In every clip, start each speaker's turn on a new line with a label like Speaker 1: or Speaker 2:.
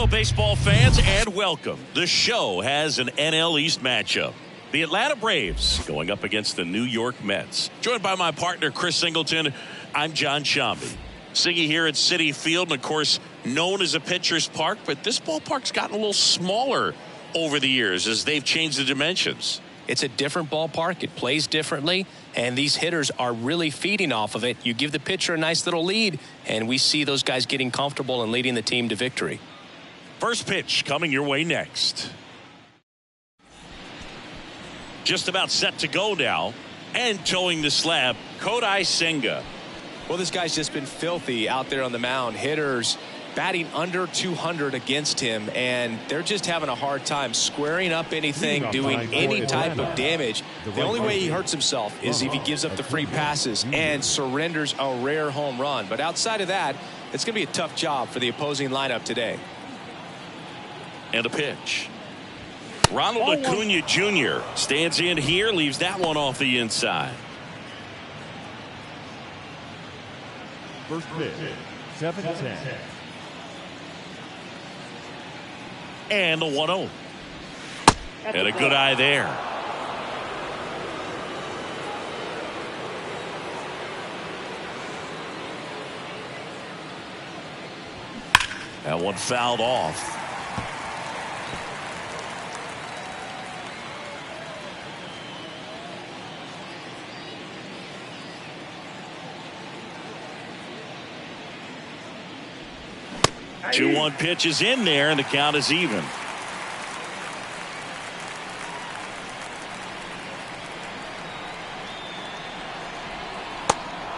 Speaker 1: baseball fans, and welcome. The show has an NL East matchup. The Atlanta Braves going up against the New York Mets. Joined by my partner, Chris Singleton, I'm John Shambi. Siggy here at Citi Field, and of course, known as a pitcher's park, but this ballpark's gotten a little smaller over the years as they've changed the dimensions.
Speaker 2: It's a different ballpark. It plays differently, and these hitters are really feeding off of it. You give the pitcher a nice little lead, and we see those guys getting comfortable and leading the team to victory.
Speaker 1: First pitch coming your way next. Just about set to go now, and towing the slab, Kodai Senga.
Speaker 2: Well, this guy's just been filthy out there on the mound. Hitters batting under 200 against him, and they're just having a hard time squaring up anything, doing any type of damage. The only way he hurts himself is if he gives up the free passes and surrenders a rare home run. But outside of that, it's going to be a tough job for the opposing lineup today.
Speaker 1: And a pitch. Ronald Acuna Jr. stands in here, leaves that one off the inside.
Speaker 3: First pitch, 7-10.
Speaker 1: And the 1-0. And a good eye there. That one fouled off. Two 2-1 pitch is in there, and the count is even.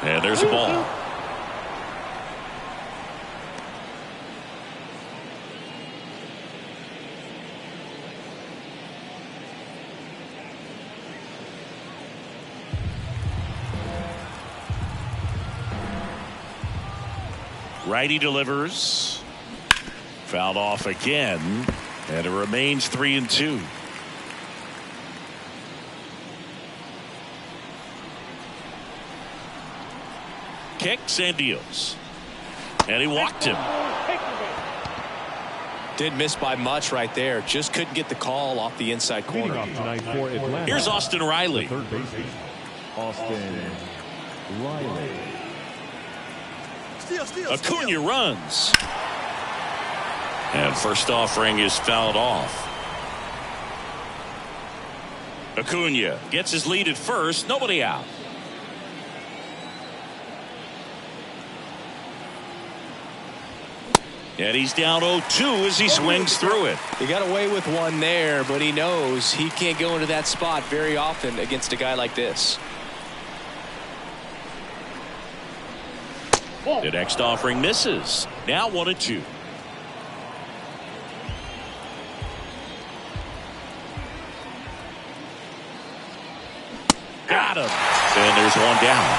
Speaker 1: And there's a ball. Righty delivers. Fouled off again, and it remains 3-2. Kicks and deals, and he walked him.
Speaker 2: Did miss by much right there. Just couldn't get the call off the inside corner.
Speaker 1: Here's Austin Riley.
Speaker 3: Austin Riley.
Speaker 1: Acuna runs. And first offering is fouled off. Acuna gets his lead at first. Nobody out. And he's down 0-2 as he swings through it.
Speaker 2: He got away with one there, but he knows he can't go into that spot very often against a guy like this.
Speaker 1: The next offering misses. Now 1-2. Got him. And there's one down.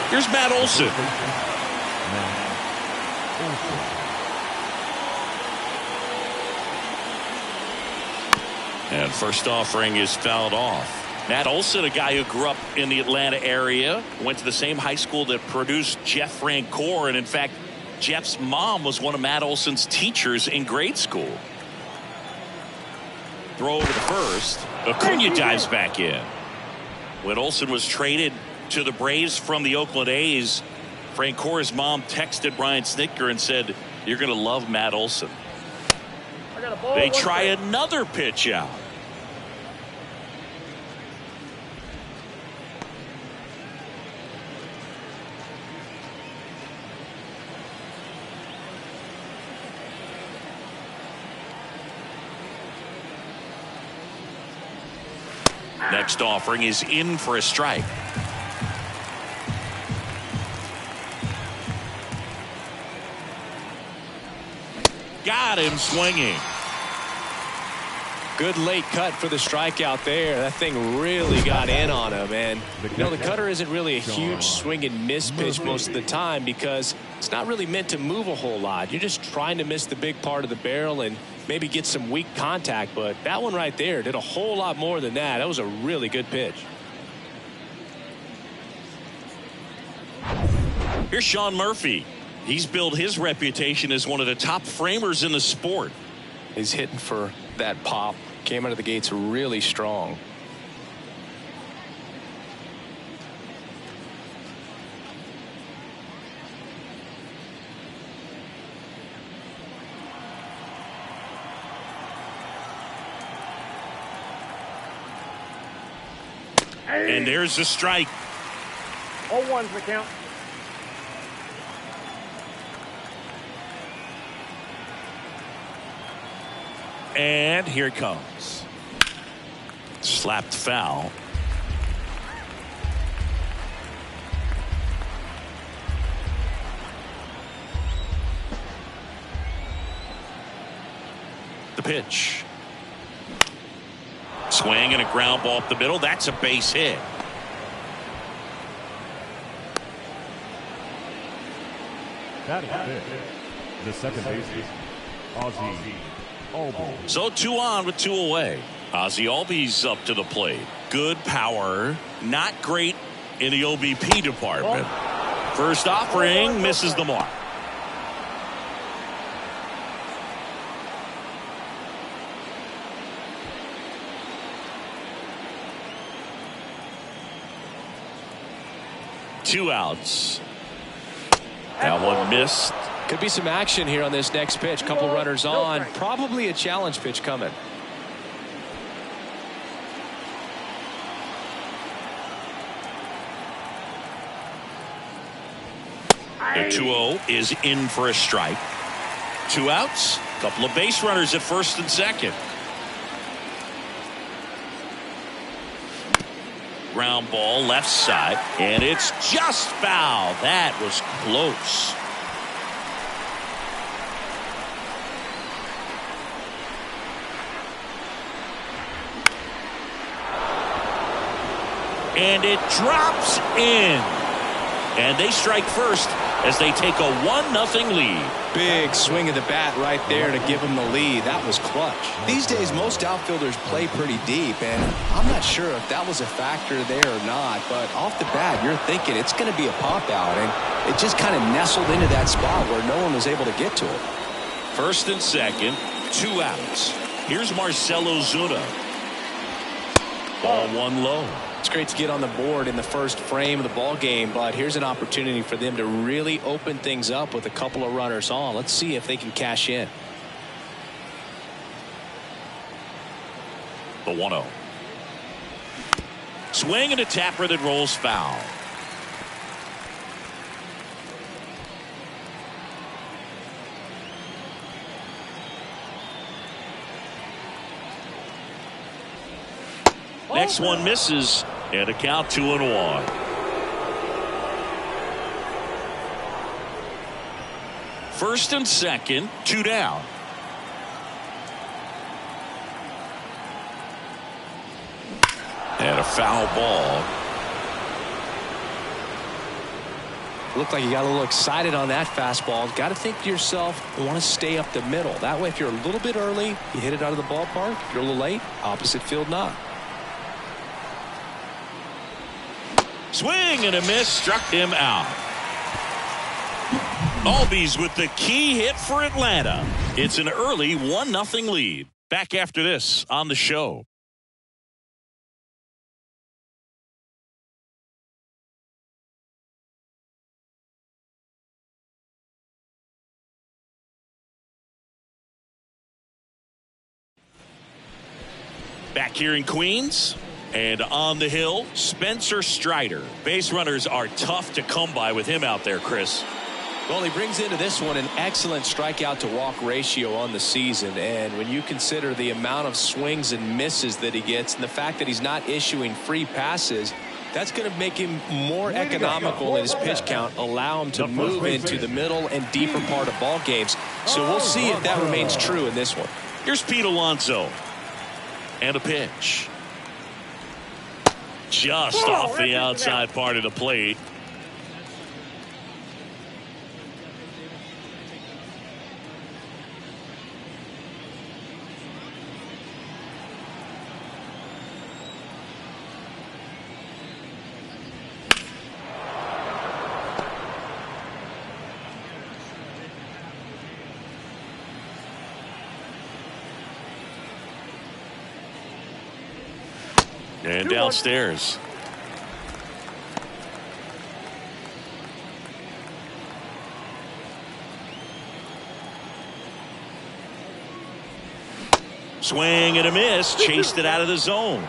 Speaker 1: Here's Matt Olson. And first offering is fouled off. Matt Olson, a guy who grew up in the Atlanta area, went to the same high school that produced Jeff Francoeur, and in fact, Jeff's mom was one of Matt Olson's teachers in grade school. Throw over to first. Acuna dives back in. When Olson was traded to the Braves from the Oakland A's, Francoeur's mom texted Brian Snitker and said, "You're going to love Matt Olson." They try another pitch out. Next offering is in for a strike. Got him swinging.
Speaker 2: Good late cut for the strikeout there. That thing really got in on him. And, you know, the cutter isn't really a huge swing and miss pitch most of the time because it's not really meant to move a whole lot. You're just trying to miss the big part of the barrel and maybe get some weak contact. But that one right there did a whole lot more than that. That was a really good pitch.
Speaker 1: Here's Sean Murphy. He's built his reputation as one of the top framers in the sport.
Speaker 2: He's hitting for that pop. Came out of the gates really strong.
Speaker 1: And there's the strike.
Speaker 4: 0-1's the count.
Speaker 1: And here it comes. Slapped foul. The pitch. Swing and a ground ball up the middle. That's a base hit.
Speaker 3: That is it. The second baseman, Ozzie Albies.
Speaker 1: So 2 on with 2 away. Ozzie Albies up to the plate. Good power. Not great in the OBP department. First offering misses the mark. Two outs. That one missed.
Speaker 2: Could be some action here on this next pitch. Couple runners on. Probably a challenge pitch coming.
Speaker 1: The 2-0 is in for a strike. 2 outs. Couple of base runners at first and second. Ground ball left side, and it's just foul. That was close. And it drops in. And they strike first as they take a 1-0 lead.
Speaker 2: Big swing of the bat right there to give them the lead. That was clutch. These days, most outfielders play pretty deep, and I'm not sure if that was a factor there or not, but off the bat, you're thinking it's going to be a pop out, and it just kind of nestled into that spot where no one was able to get to it.
Speaker 1: First and second, 2 outs. Here's Marcell Ozuna. Ball 1 low.
Speaker 2: It's great to get on the board in the first frame of the ball game, but here's an opportunity for them to really open things up with a couple of runners on. Let's see if they can cash in.
Speaker 1: The 1-0. Swing and a tapper that rolls foul. Next one misses, and a count 2-1. First and second, 2 down. And a foul ball.
Speaker 2: Looked like you got a little excited on that fastball. Got to think to yourself, you want to stay up the middle. That way, if you're a little bit early, you hit it out of the ballpark. If you're a little late, opposite field not.
Speaker 1: Swing and a miss, struck him out. Albies with the key hit for Atlanta. It's an early 1-0 lead. Back after this on the show. Back here in Queens. And on the hill, Spencer Strider. Base runners are tough to come by with him out there, Chris.
Speaker 2: Well, he brings into this one an excellent strikeout to walk ratio on the season. And when you consider the amount of swings and misses that he gets and the fact that he's not issuing free passes, that's going to make him more economical in his pitch count, allow him to move into the middle and deeper part of ball games. So we'll see if that remains true in this one.
Speaker 1: Here's Pete Alonso. And a pitch. Just off the outside part of the plate. And downstairs. Swing and a miss. Chased it out of the zone.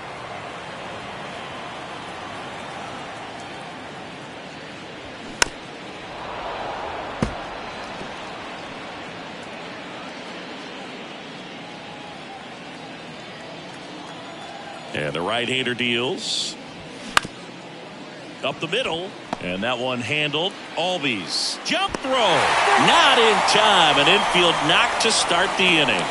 Speaker 1: And the right-hander deals. Up the middle. And that one handled. Albies. Jump throw. Not in time. An infield knock to start the inning.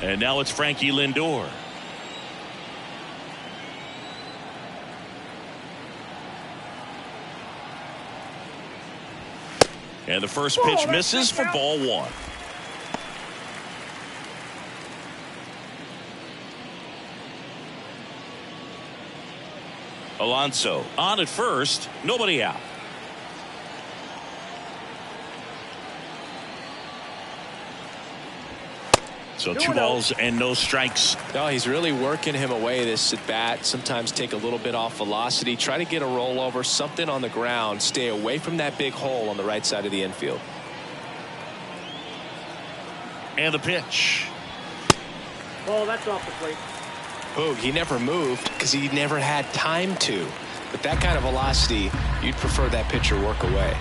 Speaker 1: And now it's Frankie Lindor. And the first pitch misses for ball one. Alonso on at first, nobody out. So 2 balls and no strikes.
Speaker 2: No, he's really working him away this at bat. Sometimes take a little bit off velocity. Try to get a rollover, something on the ground. Stay away from that big hole on the right side of the infield.
Speaker 1: And the pitch.
Speaker 4: Oh, that's off the plate.
Speaker 2: Oh, he never moved because he never had time to. With that kind of velocity, you'd prefer that pitcher work away.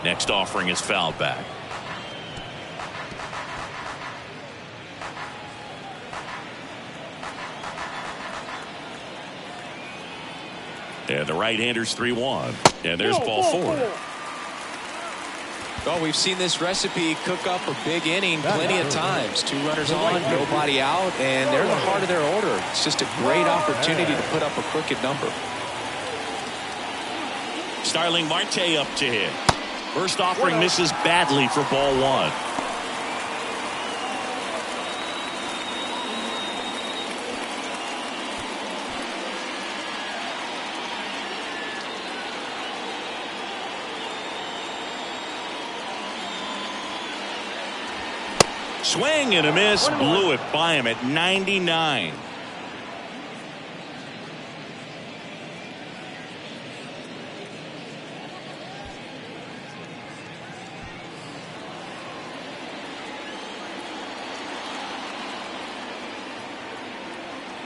Speaker 1: Next offering is fouled back. And the right-hander's 3-1. And there's ball 4.
Speaker 2: Well, we've seen this recipe cook up a big inning plenty of times. 2 runners on, nobody out, and they're in the heart of their order. It's just a great opportunity to put up a crooked number.
Speaker 1: Starling Marte up to hit. First offering misses badly for ball 1. Swing and a miss. Blew it by him at 99.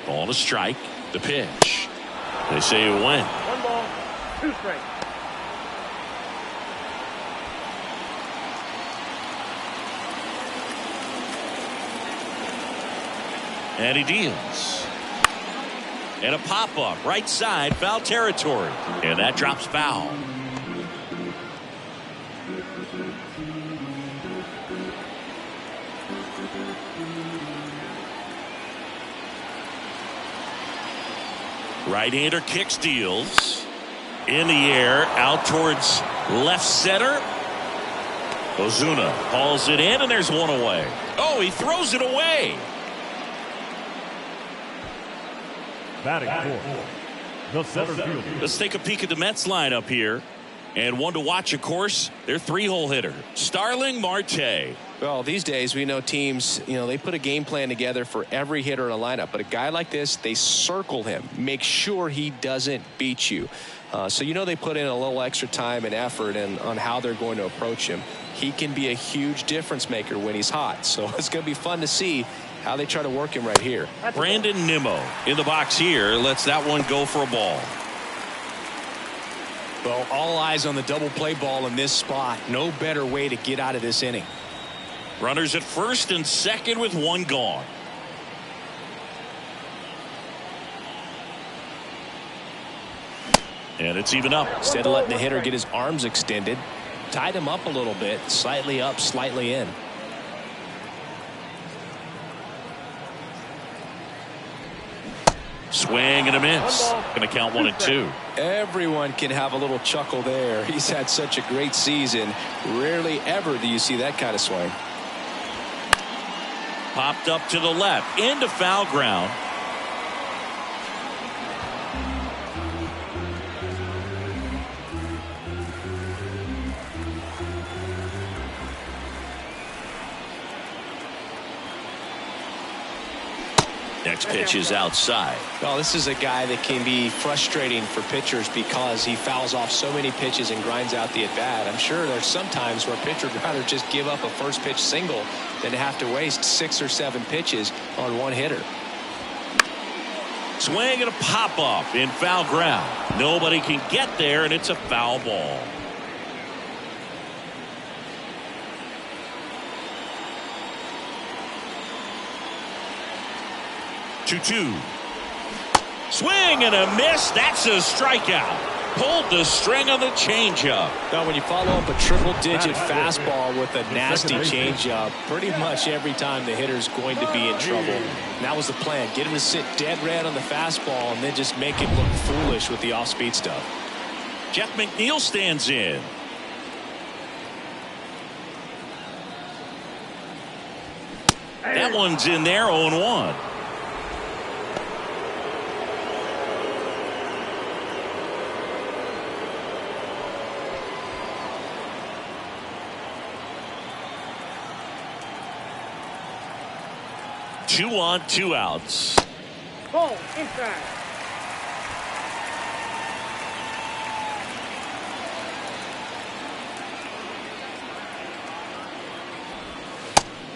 Speaker 1: Ball to strike. The pitch. They say it went.
Speaker 4: 1 ball, 2 strikes.
Speaker 1: And he deals. And a pop-up. Right side. Foul territory. And that drops foul. Right-hander kicks, deals. In the air. Out towards left center. Ozuna hauls it in, and there's one away. Oh, he throws it away.
Speaker 3: Batting fourth, the center fielder.
Speaker 1: Let's take a peek at the Mets lineup here. And one to watch, of course, their 3-hole hitter, Starling Marte.
Speaker 2: Well, these days we know teams, they put a game plan together for every hitter in a lineup. But a guy like this, they circle him, make sure he doesn't beat you. So they put in a little extra time and effort on how they're going to approach him. He can be a huge difference maker when he's hot. So it's going to be fun to see how they try to work him right here.
Speaker 1: Brandon Nimmo in the box here lets that one go for a ball.
Speaker 2: Well, all eyes on the double play ball in this spot. No better way to get out of this inning.
Speaker 1: Runners at first and second with 1 gone. And it's even up.
Speaker 2: Instead of letting the hitter get his arms extended, tied him up a little bit, slightly up, slightly in.
Speaker 1: Swing and a miss. Going to count 1-2.
Speaker 2: Everyone can have a little chuckle there. He's had such a great season. Rarely ever do you see that kind of swing.
Speaker 1: Popped up to the left into foul ground. Next pitch is outside.
Speaker 2: Well, this is a guy that can be frustrating for pitchers because he fouls off so many pitches and grinds out the at bat. I'm sure there's some times where a pitcher would rather just give up a first pitch single than to have to waste 6 or 7 pitches on one hitter.
Speaker 1: Swing and a pop up in foul ground. Nobody can get there, and it's a foul ball. Two. Swing and a miss. That's a strikeout. Pulled the string on the changeup.
Speaker 2: Now, when you follow up a triple-digit fastball with a nasty changeup, pretty much every time the hitter's going to be in trouble. And that was the plan. Get him to sit dead red on the fastball and then just make it look foolish with the off-speed stuff.
Speaker 1: Jeff McNeil stands in. That one's in there, 0-1. Two on, 2 outs.
Speaker 4: Ball inside.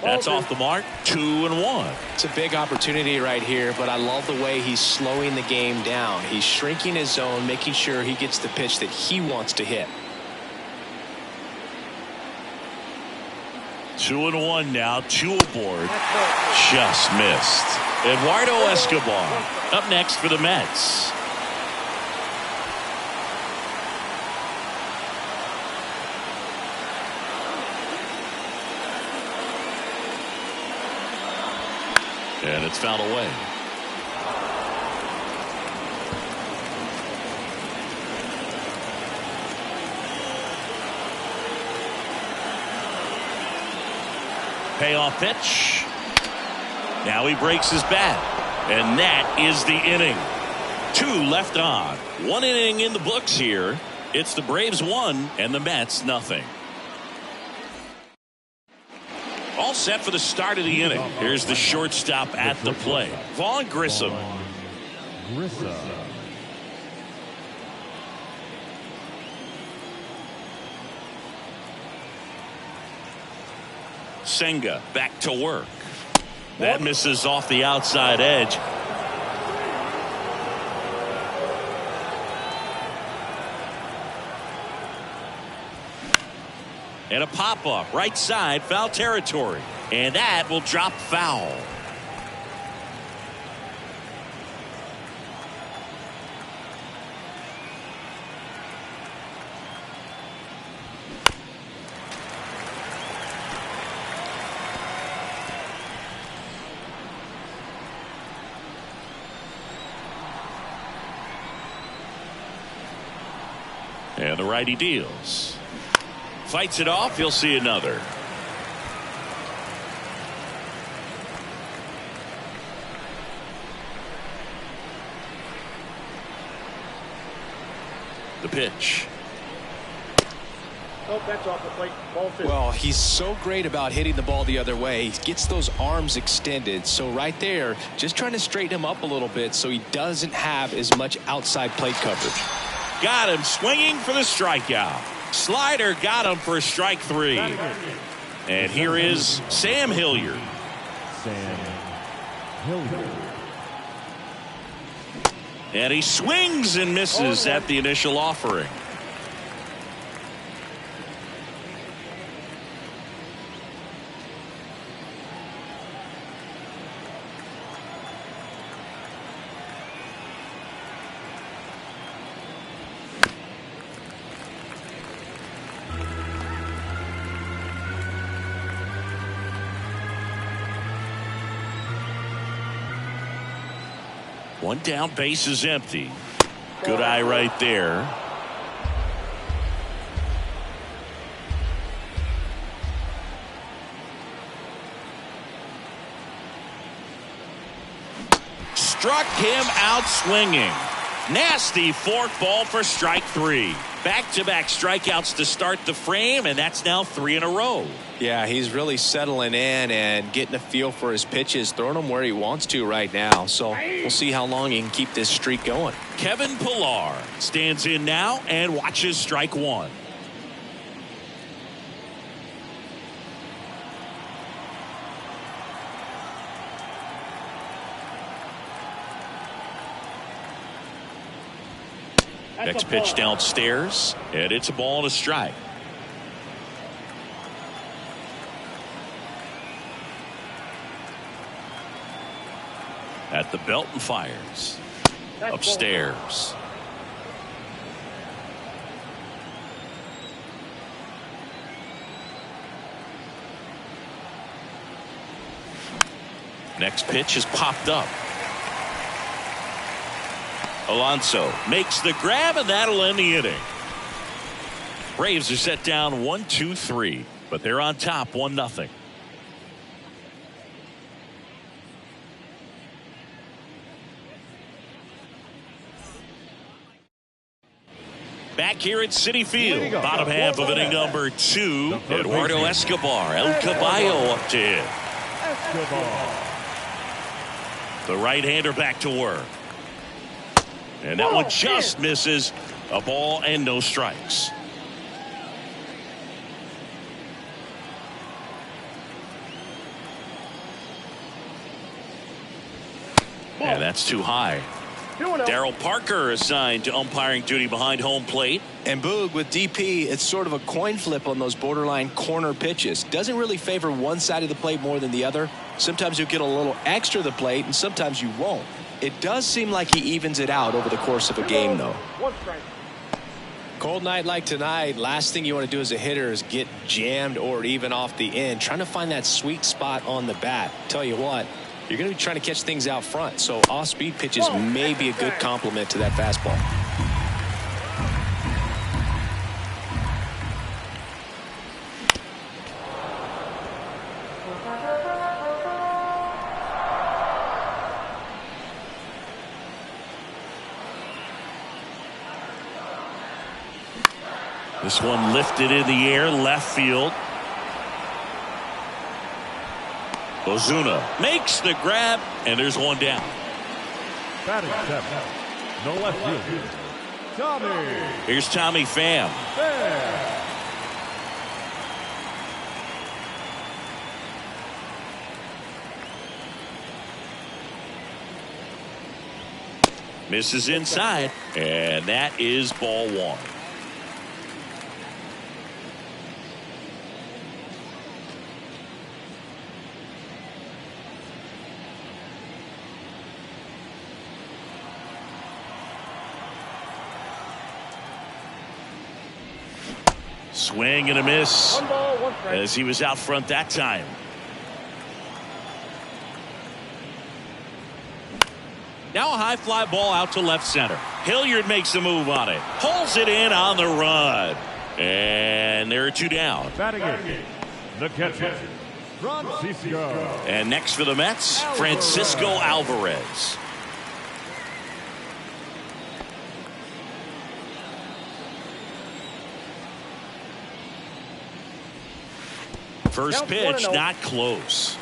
Speaker 1: That's off the mark. 2-1.
Speaker 2: It's a big opportunity right here, but I love the way he's slowing the game down. He's shrinking his zone, making sure he gets the pitch that he wants to hit.
Speaker 1: 2-1 now. 2 aboard. Just missed. Eduardo Escobar up next for the Mets. And it's fouled away. Payoff pitch. Now he breaks his bat. And that is the inning. 2 left on. 1 inning in the books here. It's the Braves 1 and the Mets nothing. All set for the start of the inning. Here's the shortstop at the plate. Vaughn Grissom. Senga back to work. That misses off the outside edge. And a pop-up right side, foul territory. And that will drop foul. And the righty deals. Fights it off. He'll see another. The pitch.
Speaker 4: Oh, that's off the plate. Ball 2.
Speaker 2: Well, he's so great about hitting the ball the other way. He gets those arms extended. So right there, just trying to straighten him up a little bit so he doesn't have as much outside plate coverage.
Speaker 1: Got him swinging for the strikeout. Slider got him for strike 3. And here is Sam Hilliard. And he swings and misses at the initial offering. One down, base is empty. Good eye right there. Struck him out swinging. Nasty forkball for strike 3. Back-to-back strikeouts to start the frame, and that's now 3 in a row.
Speaker 2: Yeah, he's really settling in and getting a feel for his pitches, throwing them where he wants to right now. So we'll see how long he can keep this streak going.
Speaker 1: Kevin Pillar stands in now and watches strike 1. Next pitch downstairs, and it's a ball and a strike. At the belt and fires. Upstairs. Next pitch is popped up. Alonso makes the grab, and that'll end the inning. Braves are set down 1-2-3, but they're on top 1-0. Back here at Citi Field, bottom half of inning number 2. Eduardo Escobar, El Caballo up to hit. The right-hander back to work. And that one just misses. A ball and no strikes. And that's too high. Darryl Parker assigned to umpiring duty behind home plate.
Speaker 2: And Boog, with DP, it's sort of a coin flip on those borderline corner pitches. Doesn't really favor one side of the plate more than the other. Sometimes you'll get a little extra the plate, and sometimes you won't. It does seem like he evens it out over the course of a game, though. Cold night like tonight, last thing you want to do as a hitter is get jammed or even off the end. Trying to find that sweet spot on the bat. Tell you what, you're going to be trying to catch things out front, so off-speed pitches may be a good complement to that fastball.
Speaker 1: This one lifted in the air, left field. Ozuna makes the grab, and there's one down.
Speaker 3: Batting 7, no left field. Tommy.
Speaker 1: Here's Tommy Pham. Misses inside, and that is ball 1. Swing and a miss as he was out front that time. Now a high fly ball out to left center. Hilliard makes a move on it. Pulls it in on the run. And there are 2 down.
Speaker 3: Batting 8, the catcher, Francisco.
Speaker 1: And next for the Mets, Francisco Alvarez. First pitch, not close.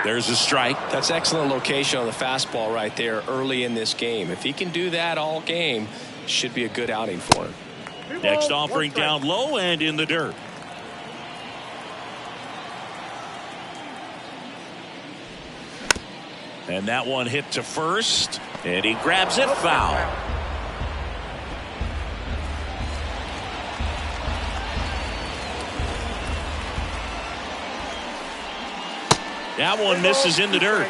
Speaker 1: There's a strike.
Speaker 2: That's excellent location on the fastball right there early in this game. If he can do that all game, should be a good outing for him.
Speaker 1: Next offering down low and in the dirt. And that one hit to first, and he grabs it foul. That one misses in the dirt.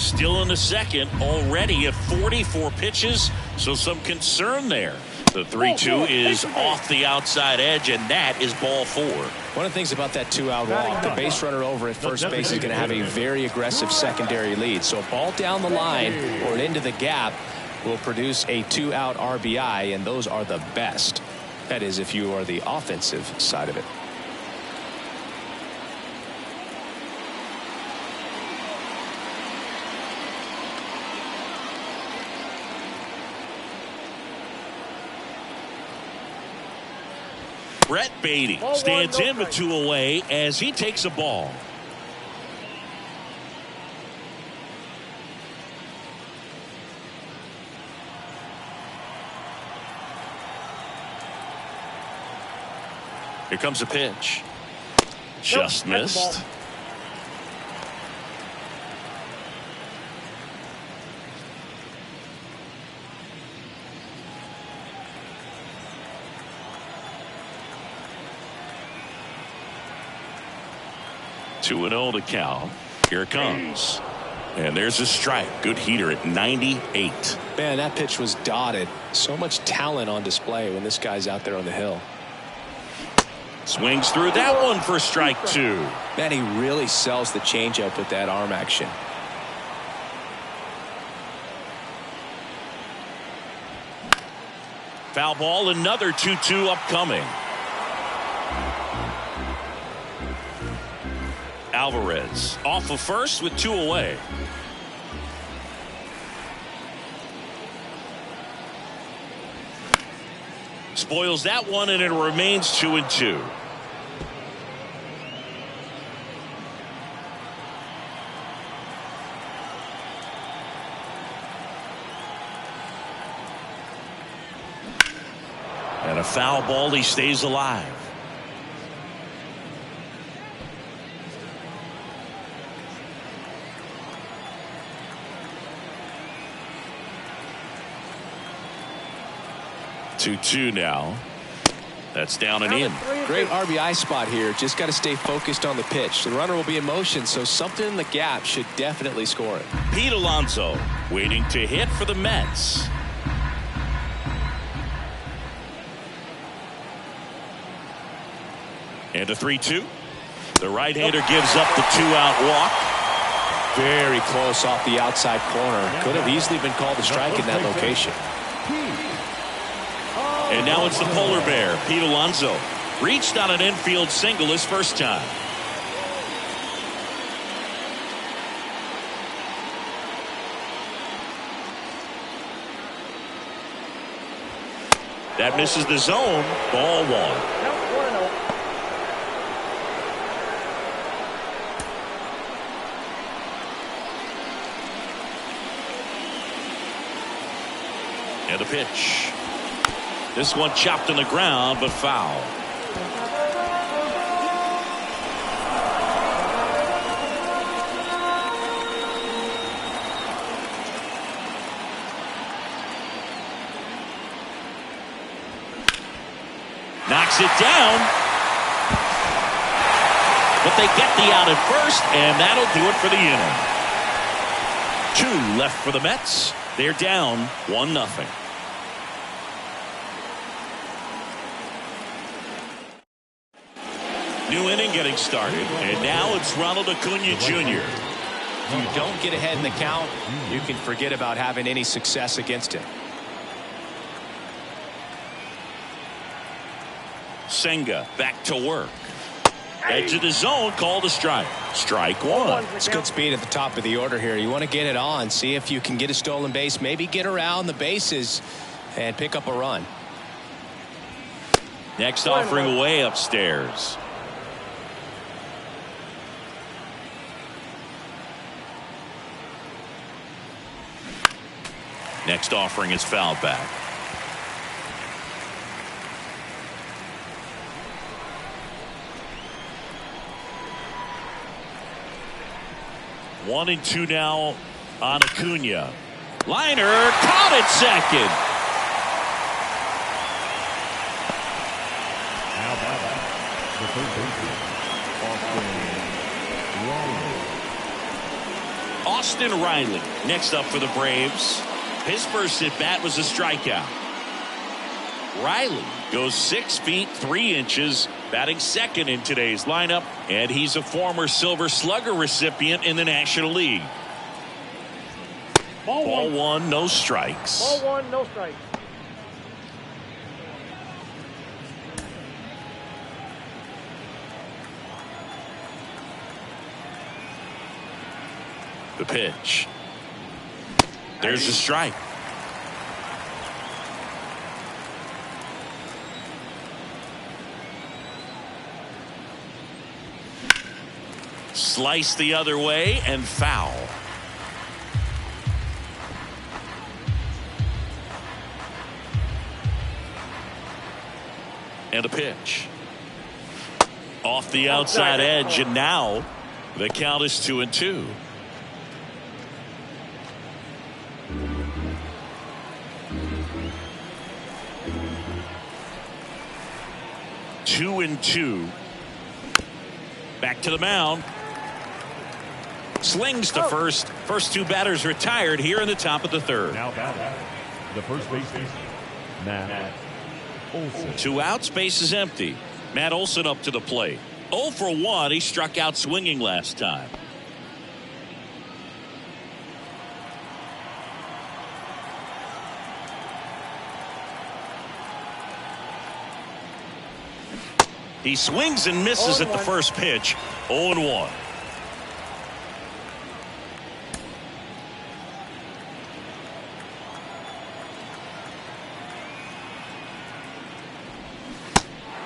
Speaker 1: Still in the second, already at 44 pitches, so some concern there. The 3-2 is off the outside edge, and that is ball 4.
Speaker 2: One of the things about that 2-out walk, the base runner over at first base is going to have a very aggressive secondary lead. So a ball down the line or into the gap will produce a 2-out RBI, and those are the best. That is, if you are the offensive side of it.
Speaker 1: Brett Beatty stands in with 2 away as he takes a ball. Here comes a pitch. Just missed. Two and 0 to count. Here it comes. And there's a strike. Good heater at 98.
Speaker 2: Man, that pitch was dotted. So much talent on display when this guy's out there on the hill.
Speaker 1: Swings through that one for strike 2.
Speaker 2: Man, he really sells the changeup with that arm action.
Speaker 1: Foul ball, another 2-2 upcoming. Alvarez off of first with 2 away. Spoils that one, and it remains 2-2. And a foul ball, he stays alive. Two now. That's down and in.
Speaker 2: Great RBI spot here. Just got to stay focused on the pitch. The runner will be in motion, so something in the gap should definitely score it.
Speaker 1: Pete Alonso waiting to hit for the Mets. And a 3-2. The right-hander gives up the 2-out walk.
Speaker 2: Very close off the outside corner. Could have easily been called a strike in that location.
Speaker 1: And now it's the polar bear, Pete Alonso. Reached on an infield single his first time. That misses the zone. Ball 1. And a pitch. This one chopped on the ground, but foul. Knocks it down. But they get the out at first, and that'll do it for the inning. 2 left for the Mets. They're down 1-0. New inning getting started, and now it's Ronald Acuna Jr.
Speaker 2: If you don't get ahead in the count, you can forget about having any success against him.
Speaker 1: Senga back to work. Edge of the zone, called a strike. Strike 1.
Speaker 2: It's good speed at the top of the order here. You want to get it on, see if you can get a stolen base, maybe get around the bases and pick up a run.
Speaker 1: Next offering way upstairs. Next offering is fouled back. One and 2 now on Acuna. Liner caught at second. Austin Riley next up for the Braves. His first at bat was a strikeout. Riley goes 6 feet 3 inches, batting second in today's lineup, and he's a former Silver Slugger recipient in the National League. Ball one, no strikes.
Speaker 4: Ball one, no strikes.
Speaker 1: The pitch. There's a strike. Slice the other way and foul. And a pitch. Off the outside edge, and now the count is 2-2. Two and two. Back to the mound. Slings to first. First two batters retired here in the top of the third.
Speaker 3: Now batting, the first baseman, Matt Olson.
Speaker 1: 2 outs, base is empty. Matt Olson up to the plate. 0 for 1. He struck out swinging last time. He swings and misses at the first pitch. 0-1.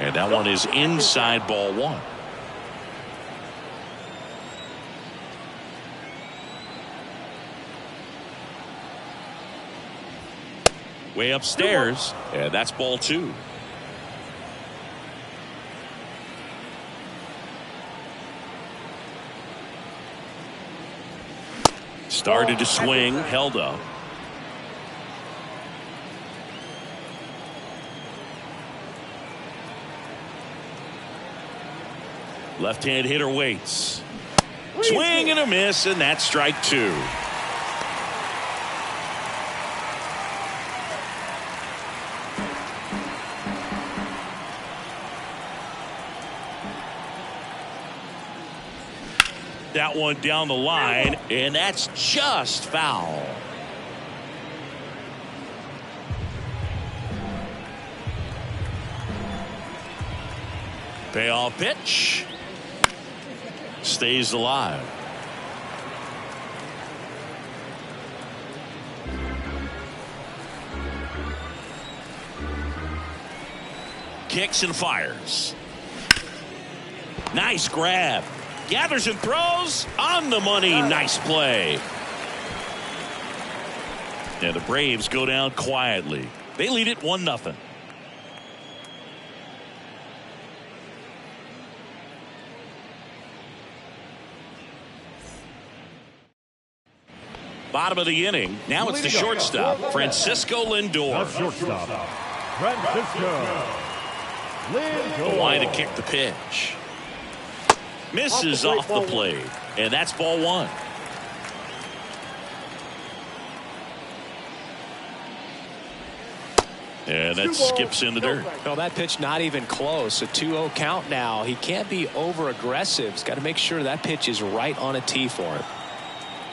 Speaker 1: And that one is inside, ball one. Way upstairs, and that's ball two. Started to swing, held up. Left-hand hitter waits. Swing and a miss, and that's strike two. That one down the line, and that's just foul. Payoff pitch. Stays alive. Kicks and fires. Nice grab. Gathers and throws on the money. Nice play. And the Braves go down quietly. They lead it 1-0. Bottom of the inning. Now it's the shortstop, Francisco Lindor.
Speaker 3: The shortstop, Francisco Lindor.
Speaker 1: The line to kick the pitch. Misses off the plate. And that's ball one. And that skips in the dirt.
Speaker 2: Well, that pitch not even close. A 2-0 count now. He can't be over aggressive. He's got to make sure that pitch is right on a tee for him.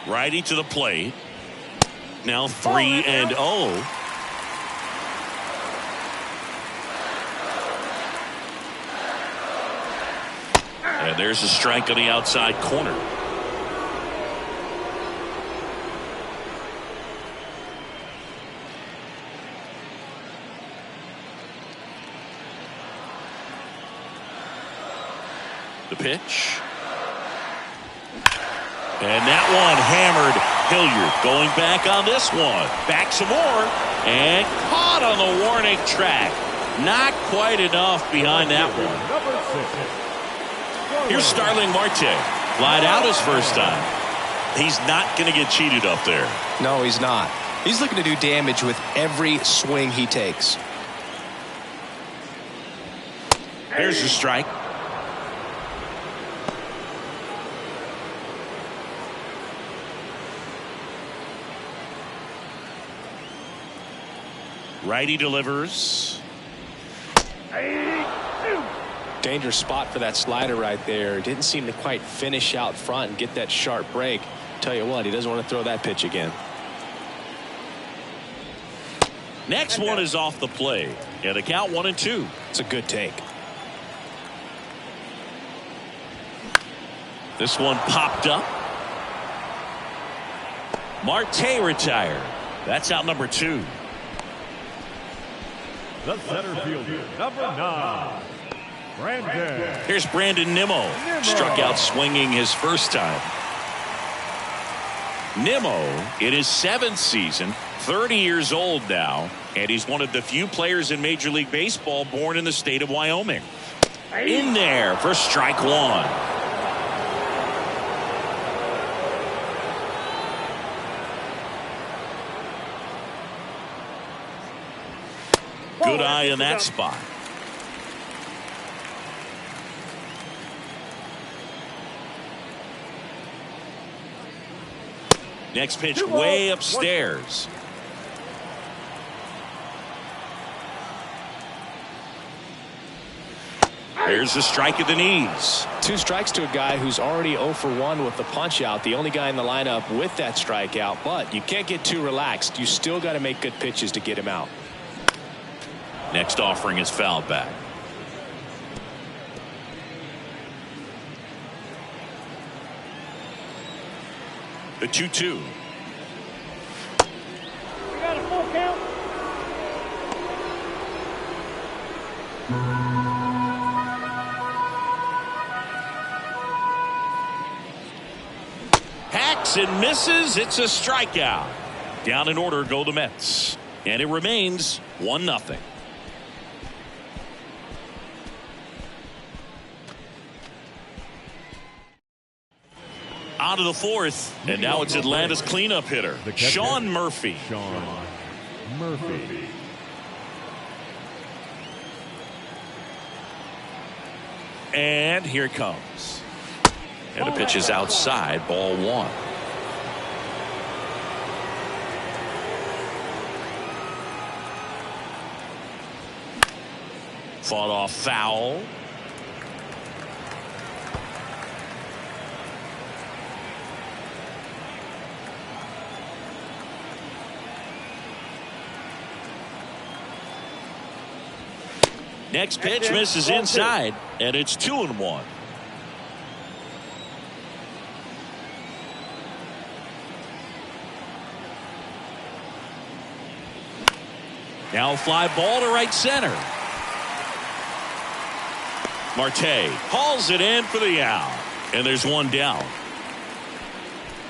Speaker 1: Righty to the plate. Now 3-0. And there's a strike on the outside corner. The pitch. And that one hammered. Hilliard going back on this one. Back some more. And caught on the warning track. Not quite enough behind that one. Here's Starling Marte. Flied out his first time. He's not going to get cheated up there.
Speaker 2: No, he's not. He's looking to do damage with every swing he takes.
Speaker 1: Here's the strike. Righty delivers.
Speaker 2: Dangerous spot for that slider right there. Didn't seem to quite finish out front and get that sharp break. Tell you what, he doesn't want to throw that pitch again.
Speaker 1: Next one is off the plate. And a count 1-2.
Speaker 2: It's a good take.
Speaker 1: This one popped up. Marte retired. That's out number 2.
Speaker 3: The center fielder, number 9, Brandon.
Speaker 1: Here's Brandon Nimmo. Struck out swinging his first time. Nimmo in his 7th season, 30 years old now, and he's one of the few players in Major League Baseball born in the state of Wyoming. In there for strike 1. Good eye in that spot. Next pitch way upstairs. There's a strike at the knees.
Speaker 2: 2 strikes to a guy who's already 0 for 1 with the punch out. The only guy in the lineup with that strikeout. But you can't get too relaxed. You still got to make good pitches to get him out.
Speaker 1: Next offering is fouled back. The 2-2.
Speaker 4: We got a full count.
Speaker 1: Hacks and misses. It's a strikeout. Down in order go the Mets. And it remains 1-0. On to the 4th, and now it's Atlanta's cleanup hitter, Sean Murphy.
Speaker 3: Sean Murphy.
Speaker 1: And here it comes. And the pitch is outside, ball 1. Fought off foul. Next pitch misses inside, and it's 2-1. Now a fly ball to right center. Marte hauls it in for the out, and there's 1 down.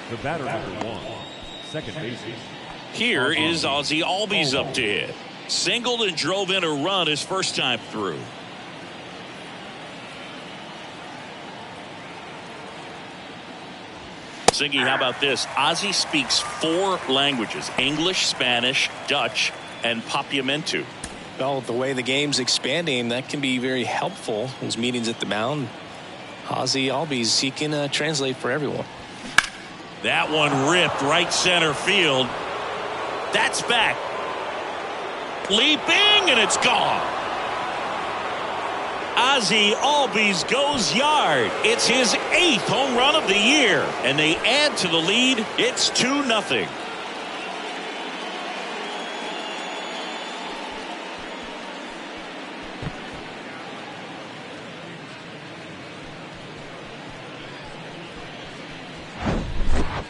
Speaker 3: The batter number 1, second baseman.
Speaker 1: Here is Ozzie Albies up to hit. Singled and drove in a run his first time through. Ziggy, how about this? Ozzie speaks 4 languages: English, Spanish, Dutch, and Papiamentu.
Speaker 2: Well, the way the game's expanding, that can be very helpful. Those meetings at the mound. Ozzie Albies, he can translate for everyone.
Speaker 1: That one ripped right center field. That's back. Leaping, and it's gone. Ozzie Albies goes yard. It's his 8th home run of the year, and they add to the lead. It's 2-0.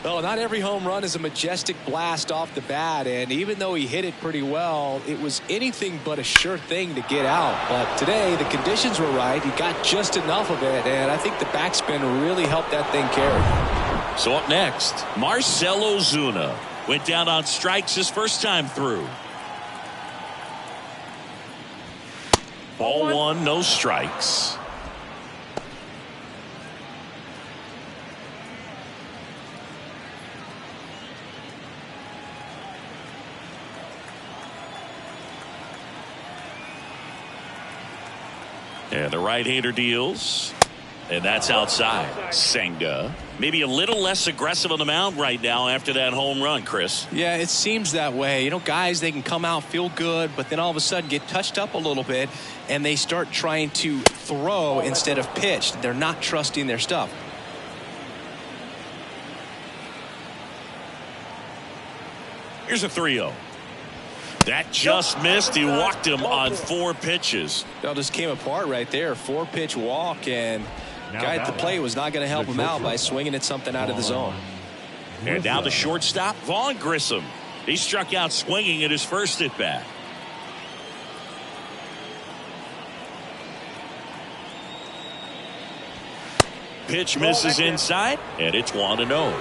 Speaker 2: Well, not every home run is a majestic blast off the bat, and even though he hit it pretty well, it was anything but a sure thing to get out. But today, the conditions were right. He got just enough of it, and I think the backspin really helped that thing carry.
Speaker 1: So up next, Marcell Ozuna went down on strikes his first time through. Ball 1, no strikes. And the right-hander deals. And that's outside. Senga, maybe a little less aggressive on the mound right now after that home run, Chris.
Speaker 2: Yeah, it seems that way. You know, guys, they can come out, feel good, but then all of a sudden get touched up a little bit, and they start trying to throw instead of pitch. They're not trusting their stuff.
Speaker 1: Here's a 3-0. That just missed. He walked him on 4 pitches.
Speaker 2: It all just came apart right there. 4-pitch walk, and guy at the plate was not going to help him out by swinging at something out of the zone.
Speaker 1: And now the shortstop, Vaughn Grissom. He struck out swinging at his first at bat. Pitch misses inside, and it's 1-0.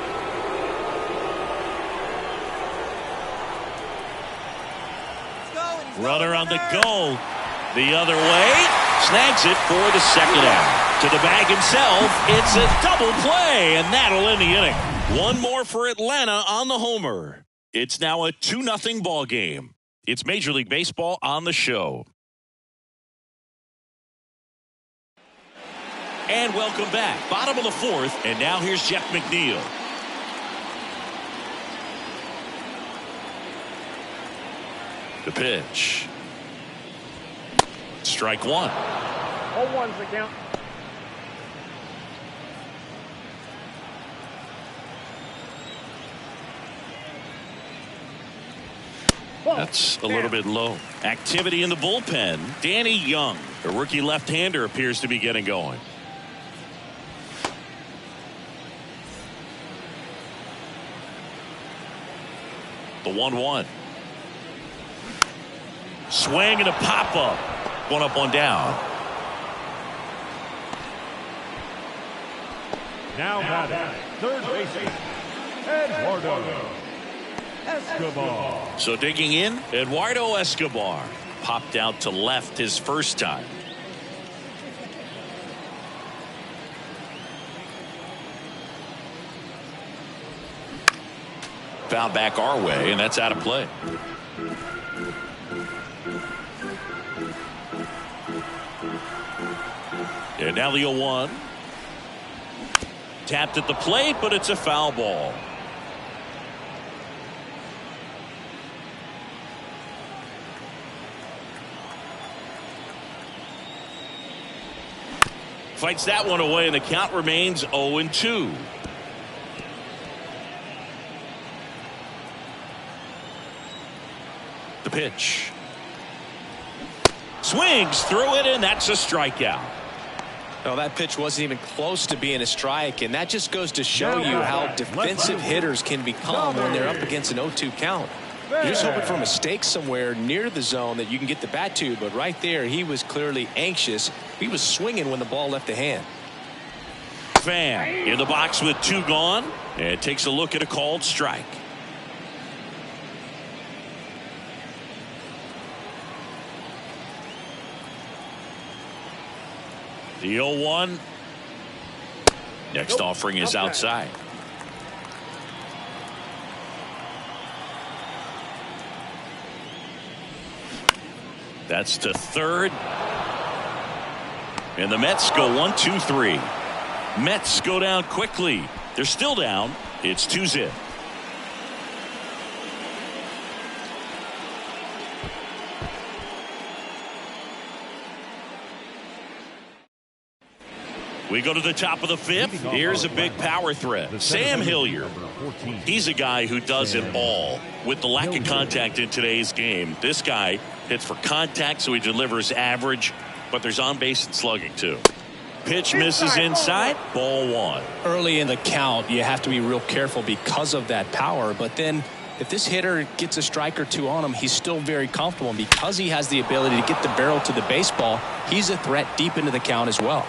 Speaker 1: Runner on the go. The other way. Snags it for the second out. To the bag himself. It's a double play, and that'll end the inning. One more for Atlanta on the homer. It's now a 2-0 ball game. It's Major League Baseball on the show. And welcome back. Bottom of the 4th, and now here's Jeff McNeil. The pitch. Strike 1.
Speaker 4: 0-1's the count.
Speaker 1: That's a little bit low. Activity in the bullpen. Danny Young, the rookie left-hander, appears to be getting going. The 1-1. Swing and a pop-up. 1 up, 1 down.
Speaker 3: Now batting, third baseman, Eduardo Escobar.
Speaker 1: So digging in, Eduardo Escobar. Popped out to left his first time. Found back our way, and that's out of play. And now the 0-1. Tapped at the plate, but it's a foul ball. Fights that one away, and the count remains 0-2. The pitch. Swings through it, and that's a strikeout.
Speaker 2: No, that pitch wasn't even close to being a strike, and that just goes to show you how defensive hitters can become when they're up against an 0-2 count. You're just hoping for a mistake somewhere near the zone that you can get the bat to, but right there he was clearly anxious. He was swinging when the ball left the hand.
Speaker 1: Fan in the box with 2 gone, and takes a look at a called strike. The 0-1. Next offering is outside. That's to third. And the Mets go 1-2-3. Mets go down quickly. They're still down. It's 2-0. We go to the top of the 5th. Here's a big power threat. Sam Hilliard. He's a guy who does it all. With the lack of contact in today's game, this guy hits for contact, so he delivers average, but there's on base and slugging too. Pitch misses inside. Ball 1.
Speaker 2: Early in the count, you have to be real careful because of that power, but then if this hitter gets a strike or 2 on him, he's still very comfortable, and because he has the ability to get the barrel to the baseball, he's a threat deep into the count as well.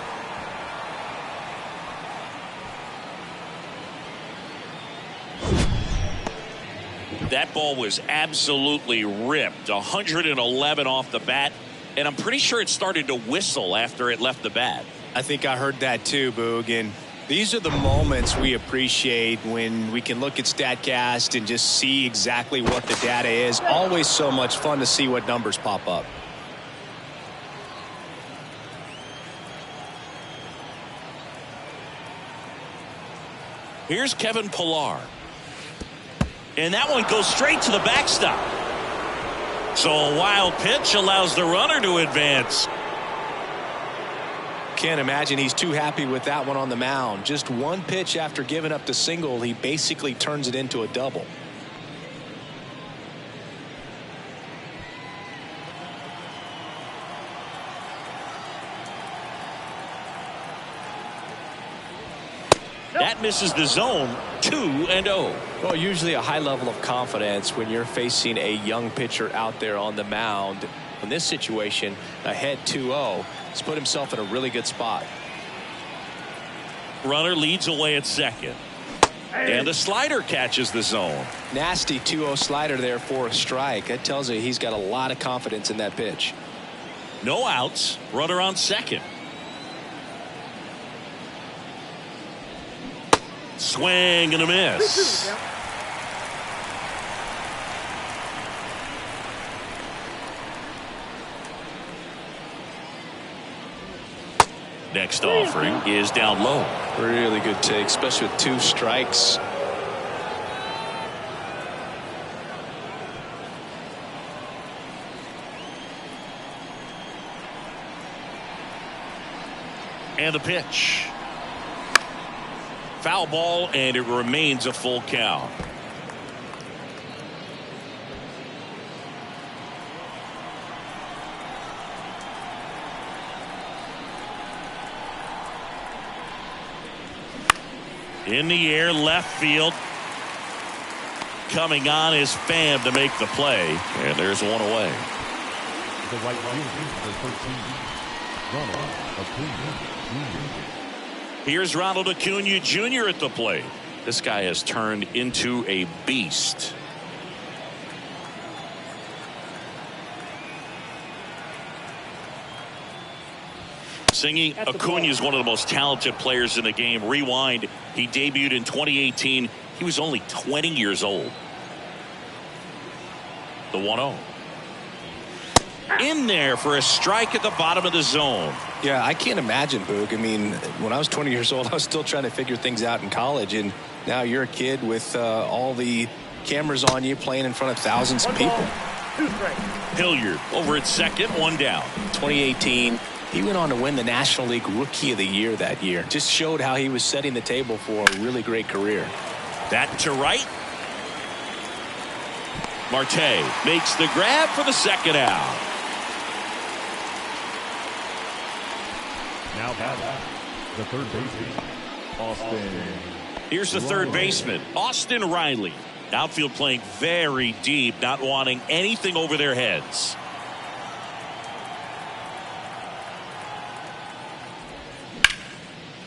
Speaker 1: That ball was absolutely ripped. 111 off the bat, and I'm pretty sure it started to whistle after it left the bat.
Speaker 2: I think I heard that too, Boog, and these are the moments we appreciate when we can look at StatCast and just see exactly what the data is. Always so much fun to see what numbers pop up.
Speaker 1: Here's Kevin Pillar. And that one goes straight to the backstop. So a wild pitch allows the runner to advance.
Speaker 2: Can't imagine he's too happy with that one on the mound. Just one pitch after giving up the single, he basically turns it into a double.
Speaker 1: That misses the zone. 2-0.
Speaker 2: Well, usually a high level of confidence when you're facing a young pitcher out there on the mound. In this situation, ahead 2-0, he's put himself in a really good spot.
Speaker 1: Runner leads away at second. And the slider catches the zone.
Speaker 2: Nasty 2-0 slider there for a strike. That tells you he's got a lot of confidence in that pitch.
Speaker 1: No outs. Runner on second. Swing and a miss. Next offering is down low.
Speaker 2: Really good take, especially with 2 strikes.
Speaker 1: And the pitch. Foul ball, and it remains a full count. In the air, left field. Coming on is Pham to make the play, and there's one away.
Speaker 3: The right fielder for 13, Ronald Acuna.
Speaker 1: Here's Ronald Acuna Jr. at the plate. This guy has turned into a beast. Singing, Acuna is one of the most talented players in the game. Rewind, he debuted in 2018. He was only 20 years old. The 1-0. In there for a strike at the bottom of the zone.
Speaker 2: Yeah, I can't imagine, Boog. I mean, when I was 20 years old, I was still trying to figure things out in college, and now you're a kid with all the cameras on you, playing in front of thousands of people.
Speaker 1: Hilliard over at second, 1 down.
Speaker 2: 2018, he went on to win the National League Rookie of the Year that year. Just showed how he was setting the table for a really great career.
Speaker 1: That to right. Marte makes the grab for the second out.
Speaker 3: Now the third baseman, Austin.
Speaker 1: Here's the third baseman, Austin Riley. Outfield playing very deep, not wanting anything over their heads.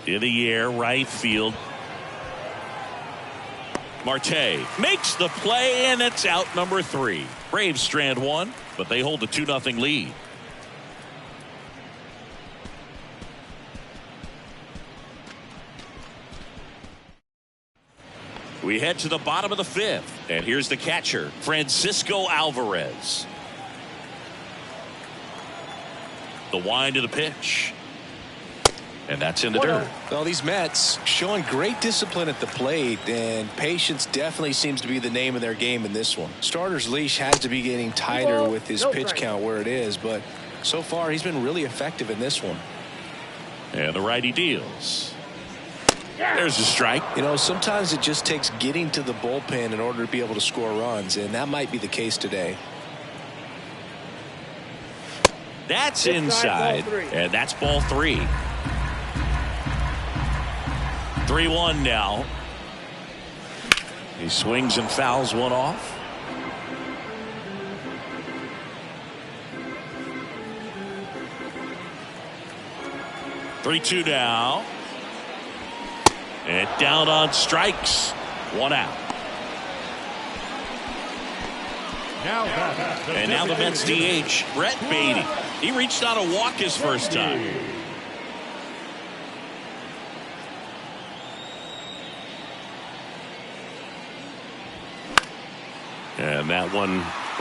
Speaker 1: In the air, right field. Marte makes the play, and it's out number 3. Braves strand 1, but they hold a 2-0 lead. We head to the bottom of the 5th, and here's the catcher, Francisco Alvarez. The wind of the pitch. And that's in the dirt.
Speaker 2: Well, these Mets showing great discipline at the plate, and patience definitely seems to be the name of their game in this one. Starter's leash has to be getting tighter with his pitch count where it is, but so far he's been really effective in this one.
Speaker 1: And the righty deals. There's a strike.
Speaker 2: You know, sometimes it just takes getting to the bullpen in order to be able to score runs, and that might be the case today.
Speaker 1: That's inside, and that's ball 3. 3-1 now. He swings and fouls one off. Three-two now. And down on strikes. 1 out. And now the Mets DH, Brett Beatty. He reached out to walk his first time. And that one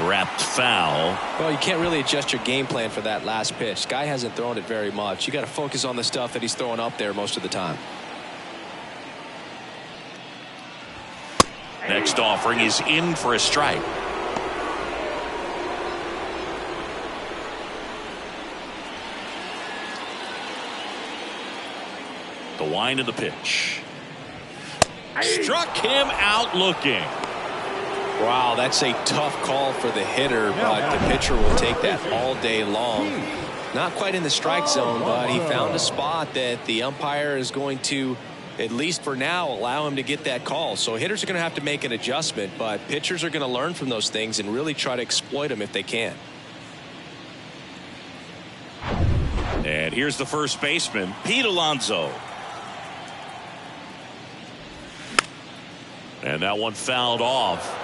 Speaker 1: wrapped foul.
Speaker 2: Well, you can't really adjust your game plan for that last pitch. Guy hasn't thrown it very much. You got to focus on the stuff that he's throwing up there most of the time.
Speaker 1: Next offering is in for a strike. The wind of the pitch. Struck him out looking.
Speaker 2: Wow, that's a tough call for the hitter, but the pitcher will take that all day long. Not quite in the strike zone, but he found a spot that the umpire is going to, at least for now, allow him to get that call. So hitters are going to have to make an adjustment, but pitchers are going to learn from those things and really try to exploit them if they can.
Speaker 1: And here's the first baseman, Pete Alonso. And that one fouled off.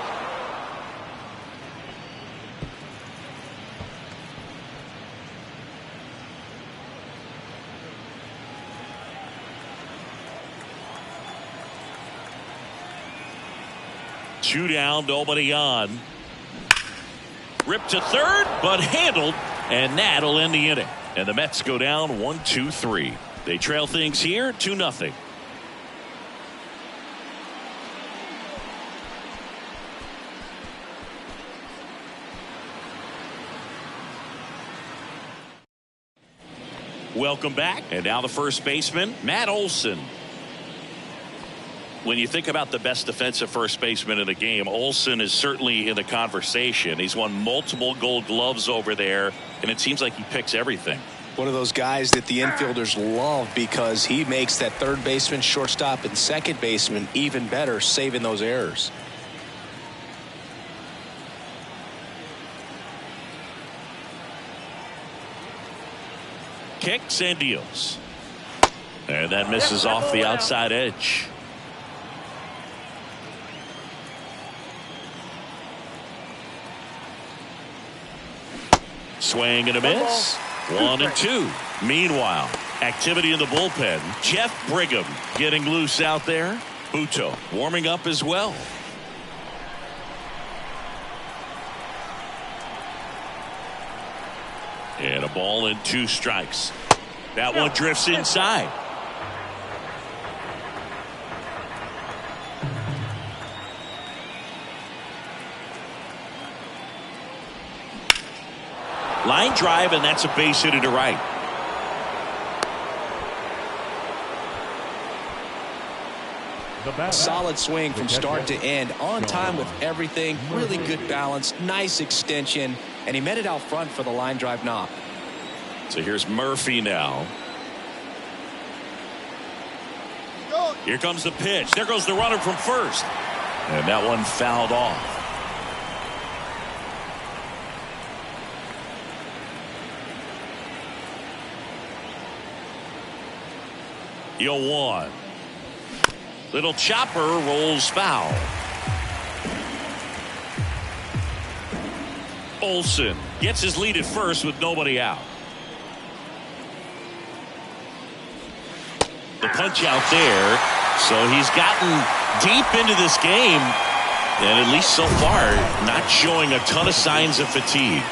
Speaker 1: Two down, nobody on. Ripped to third, but handled, and that'll end the inning. And the Mets go down 1-2-3. They trail things here 2-0. Welcome back. And now the first baseman, Matt Olson. When you think about the best defensive first baseman in the game, Olson is certainly in the conversation. He's won multiple Gold Gloves over there, and it seems like he picks everything.
Speaker 2: One of those guys that the infielders love because he makes that third baseman, shortstop, and second baseman even better, saving those errors.
Speaker 1: Kicks and deals. And that misses off the outside edge. Swing and a miss. 1-2. Meanwhile, activity in the bullpen. Jeff Brigham getting loose out there. Buto warming up as well. And a ball and 2 strikes. That one drifts inside. Line drive, and that's a base hit to right.
Speaker 2: Solid swing from start to end, on time with everything, really good balance, nice extension, and he met it out front for the line drive knock.
Speaker 1: So here's Murphy now. Here comes the pitch. There goes the runner from first. And that one fouled off. Yo, 1. Little chopper rolls foul. Olson gets his lead at first with nobody out. The punch out there. So he's gotten deep into this game, and at least so far not showing a ton of signs of fatigue.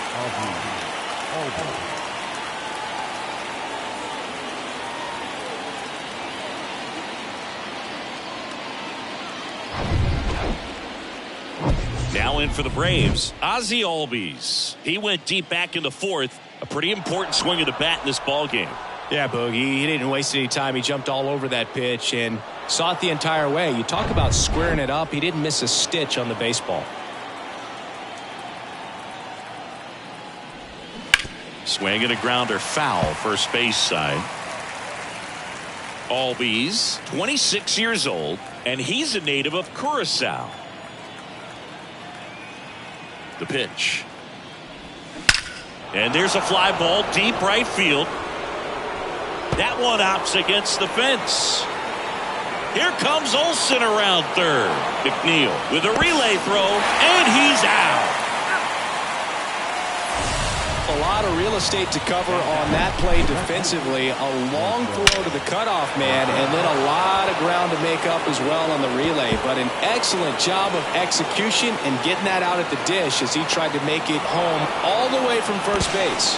Speaker 1: Now in for the Braves, Ozzie Albies. He went deep back in the 4th. A pretty important swing of the bat in this ball game.
Speaker 2: Yeah, Boogie, he didn't waste any time. He jumped all over that pitch and saw it the entire way. You talk about squaring it up. He didn't miss a stitch on the baseball.
Speaker 1: Swing and a grounder, foul, first base side. Albies, 26 years old, and he's a native of Curacao. The pitch. And there's a fly ball deep right field. That one hops against the fence. Here comes Olson around third. McNeil with a relay throw, and he's out.
Speaker 2: A lot of real estate to cover on that play defensively. A long throw to the cutoff man, and then a lot of ground to make up as well on the relay. But an excellent job of execution and getting that out at the dish as he tried to make it home all the way from first base.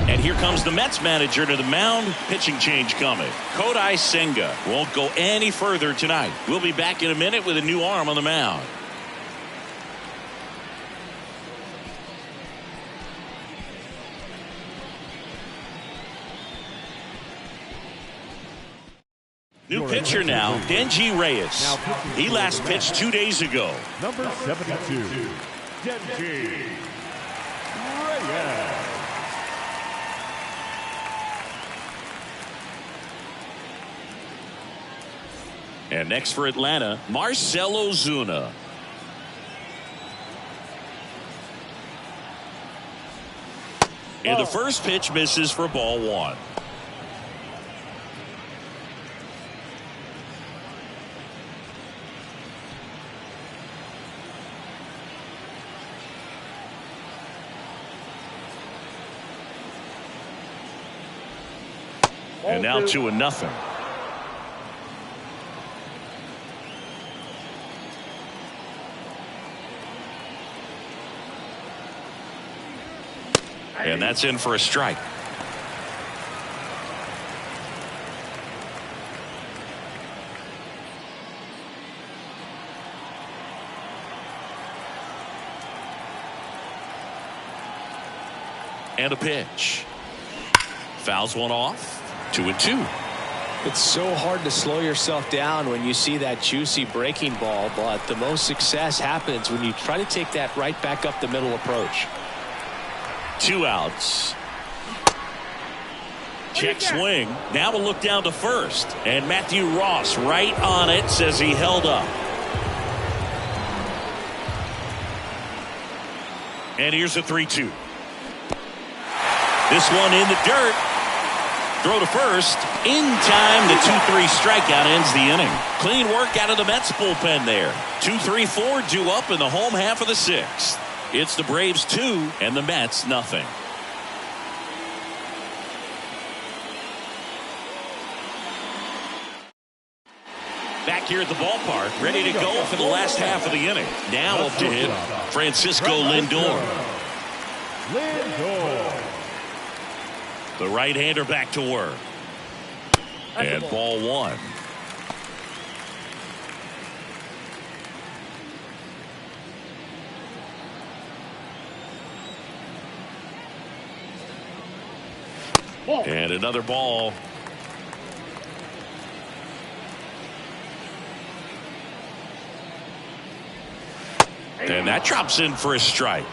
Speaker 1: And here comes the Mets manager to the mound. Pitching change coming. Kodai Senga won't go any further tonight. We'll be back in a minute with a new arm on the mound. New pitcher now, Denji Reyes. He last pitched 2 days ago.
Speaker 3: Number 72, Denji Reyes.
Speaker 1: And next for Atlanta, Marcell Ozuna. And the first pitch misses for ball one. And now 2-0. And that's in for a strike. And a pitch. Fouls one off. 2-2.
Speaker 2: It's so hard to slow yourself down when you see that juicy breaking ball, but the most success happens when you try to take that right back up the middle approach.
Speaker 1: 2 outs. Check swing. Now we'll look down to first. And Matthew Ross right on it, says he held up. And here's a 3-2. This one in the dirt. Throw to first. In time, the 2-3 strikeout ends the inning. Clean work out of the Mets bullpen there. 2-3-4 due up in the home half of the 6th. It's the Braves 2 and the Mets nothing. Back here at the ballpark, ready to go for the last half of the inning. Now up to hit Francisco Lindor. The right-hander back to work. And ball one. And another ball. And that drops in for a strike.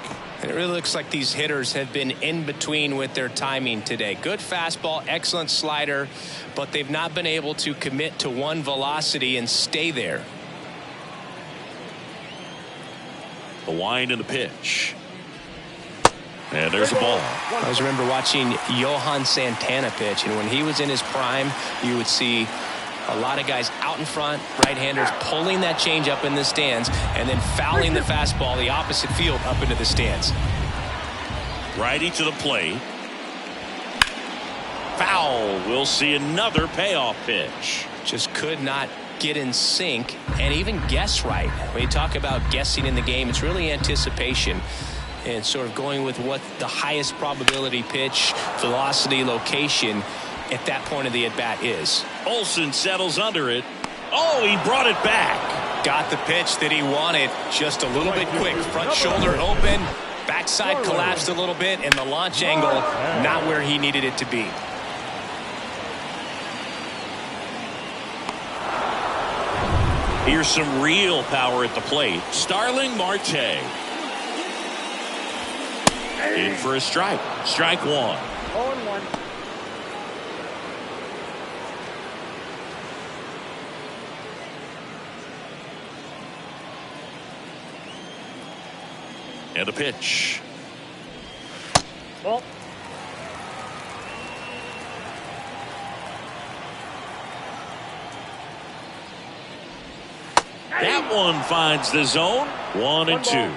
Speaker 2: It really looks like these hitters have been in between with their timing today. Good fastball, excellent slider, but they've not been able to commit to one velocity and stay there.
Speaker 1: The wind and the pitch. And there's a ball.
Speaker 2: I always remember watching Johan Santana pitch, and when he was in his prime, you would see a lot of guys out in front, right-handers pulling that change up in the stands and then fouling the fastball the opposite field up into the stands.
Speaker 1: Righty to the plate. Foul. We'll see another payoff pitch.
Speaker 2: Just could not get in sync and even guess right. When you talk about guessing in the game, it's really anticipation and sort of going with what the highest probability pitch, velocity, location at that point of the at-bat is.
Speaker 1: Olsen settles under it. Oh, he brought it back.
Speaker 2: Got the pitch that he wanted, just a little bit quick. Front shoulder open, backside collapsed a little bit, and the launch angle not where he needed it to be.
Speaker 1: Here's some real power at the plate. Starling Marte. In for a strike. Strike one.
Speaker 4: 0-1.
Speaker 1: And a pitch.
Speaker 4: Ball.
Speaker 1: That one finds the zone. 1-2.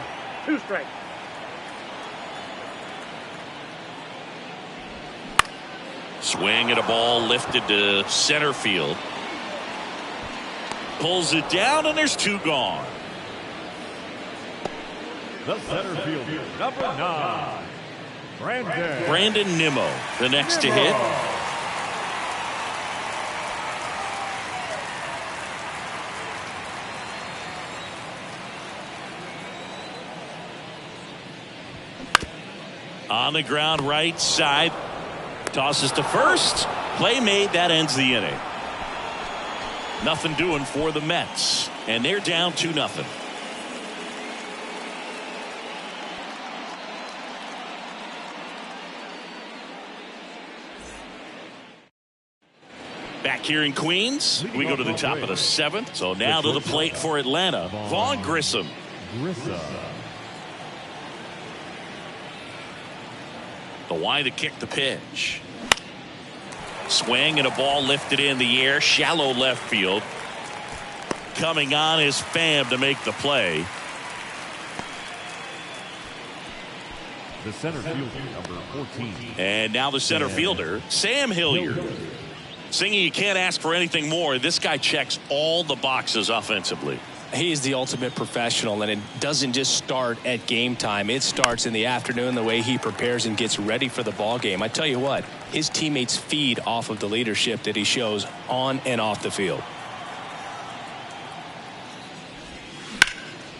Speaker 4: 2 strikes.
Speaker 1: Swing at a ball lifted to center field. Pulls it down, and there's 2 gone.
Speaker 3: The center fielder, number 9,
Speaker 1: Brandon Nimmo, the next to hit. On the ground, right side. Tosses to first. Play made. That ends the inning. Nothing doing for the Mets. And they're down 2-0. Back here in Queens, we go to the top of the 7th. So now to the plate for Atlanta, Vaughn Grissom. The wide to kick the pitch. Swing and a ball lifted in the air, shallow left field. Coming on is Pham to make the play.
Speaker 3: The center fielder, number 14.
Speaker 1: And now the center fielder, Sam Hilliard. Singing, you can't ask for anything more. This guy checks all the boxes offensively.
Speaker 2: He is the ultimate professional, and it doesn't just start at game time. It starts in the afternoon, the way he prepares and gets ready for the ball game. I tell you what, his teammates feed off of the leadership that he shows on and off the field.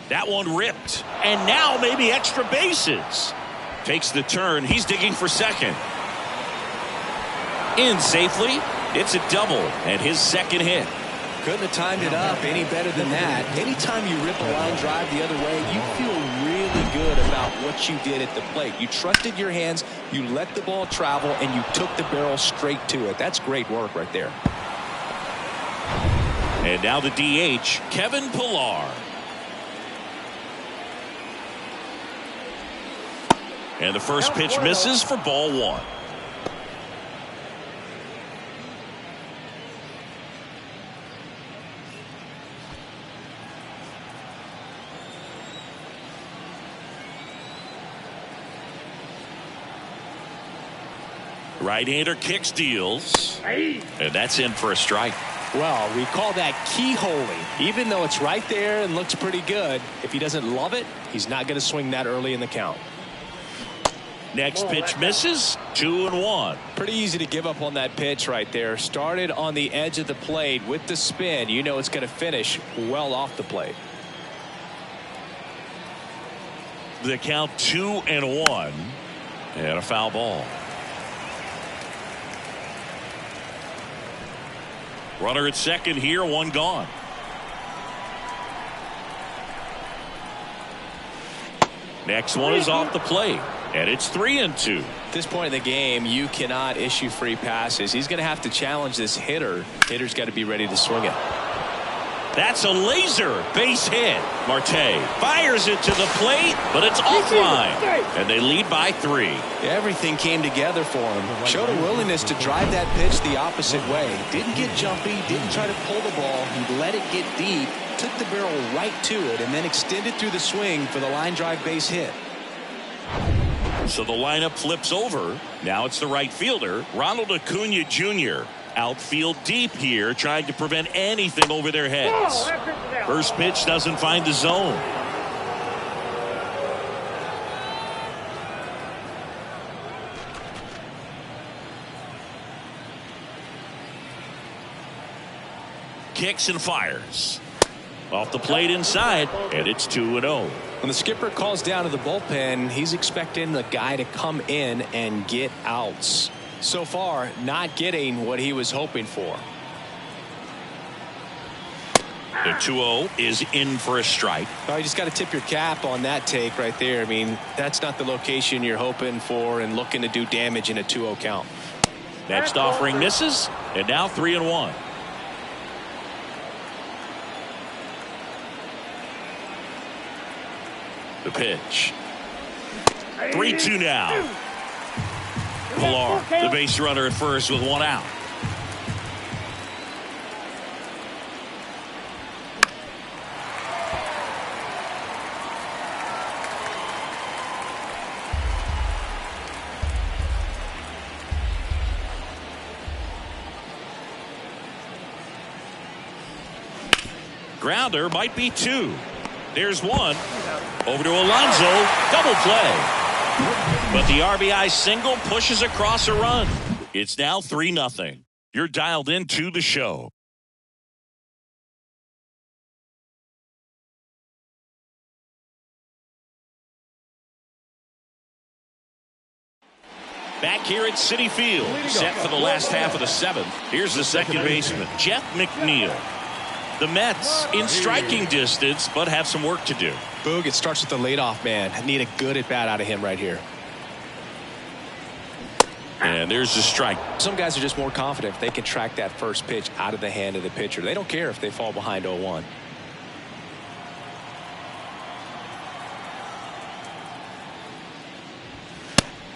Speaker 1: That one ripped, and now maybe extra bases. Takes the turn. He's digging for second. In safely. It's a double and his second hit.
Speaker 2: Couldn't have timed it up any better than that. Anytime you rip a line drive the other way, you feel really good about what you did at the plate. You trusted your hands, you let the ball travel, and you took the barrel straight to it. That's great work right there.
Speaker 1: And now the DH, Kevin Pillar. And the first pitch misses for ball 1. Right-hander kicks, deals, and that's in for a strike.
Speaker 2: Well, we call that keyholing. Even though it's right there and looks pretty good, if he doesn't love it, he's not going to swing that early in the count.
Speaker 1: Next pitch misses, 2-1.
Speaker 2: Pretty easy to give up on that pitch right there. Started on the edge of the plate with the spin. You know it's going to finish well off the plate.
Speaker 1: The count 2-1, and a foul ball. Runner at second here, one gone. Next one is off the plate, and it's 3-2.
Speaker 2: At this point in the game, you cannot issue free passes. He's going to have to challenge this hitter. Hitter's got to be ready to swing it.
Speaker 1: That's a laser base hit. Marte fires it to the plate, but it's offline, and they lead by 3.
Speaker 2: Everything came together for him. Showed a willingness to drive that pitch the opposite way. Didn't get jumpy, didn't try to pull the ball. He let it get deep, took the barrel right to it, and then extended through the swing for the line drive base hit.
Speaker 1: So the lineup flips over. Now it's the right fielder, Ronald Acuna Jr. Outfield deep here, trying to prevent anything over their heads. First pitch doesn't find the zone. Kicks and fires. Off the plate inside, and it's 2-0.
Speaker 2: When the skipper calls down to the bullpen, he's expecting the guy to come in and get outs. So far, not getting what he was hoping for.
Speaker 1: The 2-0 is in for a strike.
Speaker 2: Well, you just got to tip your cap on that take right there. I mean, that's not the location you're hoping for and looking to do damage in a 2-0 count.
Speaker 1: Next offering misses, and now 3-1. The pitch. 3-2 now. Pillar, the base runner at first with one out. Grounder might be 2. There's one. Over to Alonso. Double play. But the RBI single pushes across a run. It's now 3-0. You're dialed into the show. Back here at Citi Field, set for the last half of the seventh. Here's the second baseman, Jeff McNeil. The Mets in striking distance, but have some work to do.
Speaker 2: Boog, it starts with the leadoff man. I need a good at-bat out of him right here.
Speaker 1: And there's the strike.
Speaker 2: Some guys are just more confident if they can track that first pitch out of the hand of the pitcher. They don't care if they fall behind 0-1.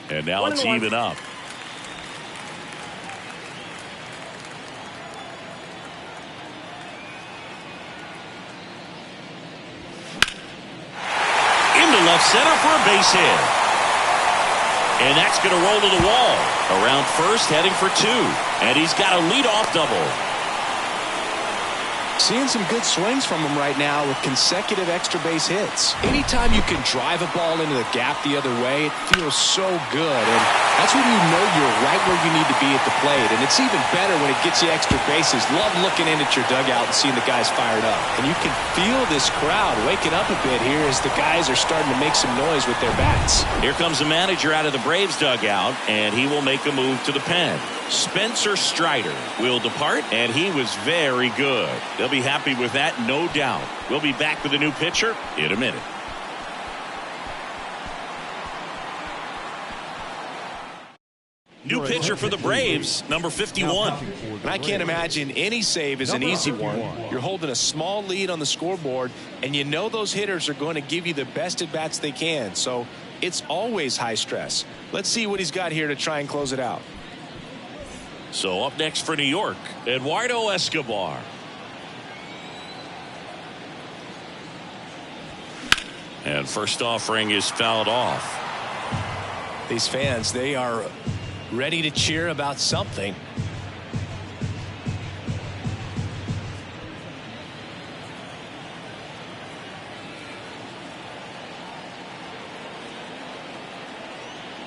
Speaker 1: And now it's even up. Into left center for a base hit. And that's going to roll to the wall. Around first, heading for 2. And he's got a leadoff double.
Speaker 2: Seeing some good swings from him right now with consecutive extra base hits. Anytime you can drive a ball into the gap the other way, it feels so good. And that's when you know you're right where you need to be at the plate. And it's even better when it gets you extra bases. Love looking in at your dugout and seeing the guys fired up. And you can feel this crowd waking up a bit here as the guys are starting to make some noise with their bats.
Speaker 1: Here comes the manager out of the Braves dugout, and he will make a move to the pen. Spencer Strider will depart, and he was very good. They'll be happy with that, no doubt. We'll be back with a new pitcher in a minute. New pitcher for the Braves, number 51.
Speaker 2: And I can't imagine any save is an easy one. You're holding a small lead on the scoreboard, and you know those hitters are going to give you the best at-bats they can. So it's always high stress. Let's see what he's got here to try and close it out.
Speaker 1: So up next for New York, Eduardo Escobar. And first offering is fouled off.
Speaker 2: These fans, they are ready to cheer about something.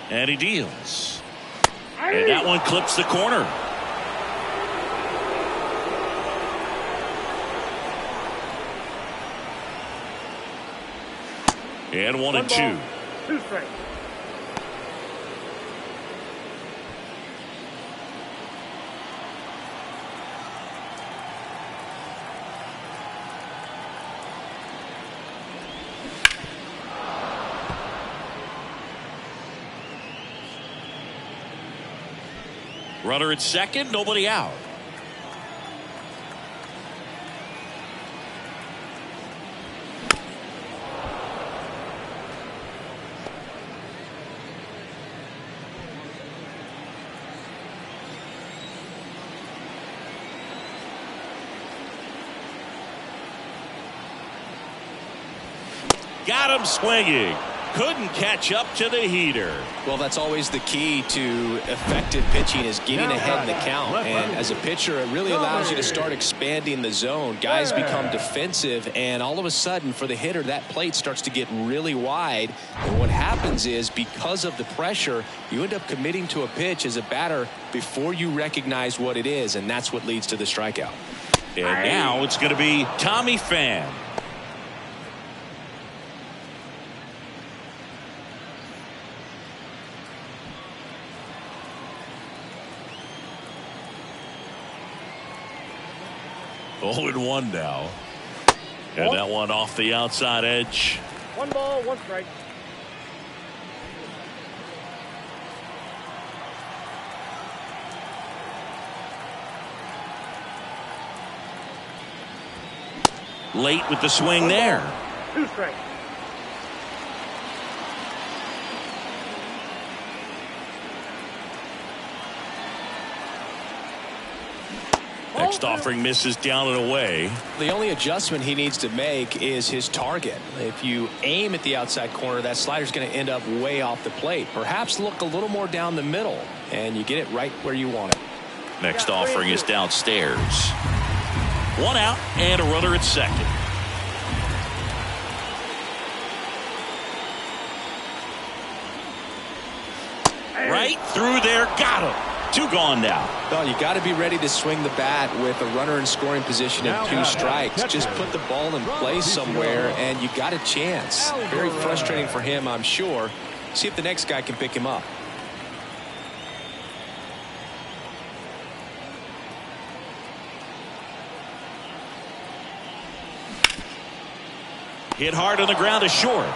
Speaker 1: And he deals. And that one clips the corner. And 1-2.
Speaker 4: 2 strikes.
Speaker 1: Runner at second, nobody out. Got him swinging. Couldn't catch up to the heater.
Speaker 2: Well, that's always the key to effective pitching, is getting ahead in the count. And as a pitcher, it really allows you to start expanding the zone. Guys become defensive, and all of a sudden, for the hitter, that plate starts to get really wide. And what happens is, because of the pressure, you end up committing to a pitch as a batter before you recognize what it is, and that's what leads to the strikeout.
Speaker 1: And now it's going to be Tommy Pham. Oh, and 1 now. And that one off the outside edge.
Speaker 4: 1 ball, 1 strike.
Speaker 1: Late with the swing there.
Speaker 4: 2 strikes.
Speaker 1: Next offering misses down and away.
Speaker 2: The only adjustment he needs to make is his target. If you aim at the outside corner, that slider's going to end up way off the plate. Perhaps look a little more down the middle, and you get it right where you want it.
Speaker 1: Next offering is downstairs. 1 out and a runner at second. Right through there. Got him. 2 gone now.
Speaker 2: Well, you got to be ready to swing the bat with a runner in scoring position and 2 strikes. Just put the ball in place somewhere, and you got a chance. Very frustrating for him, I'm sure. See if the next guy can pick him up.
Speaker 1: Hit hard on the ground is short.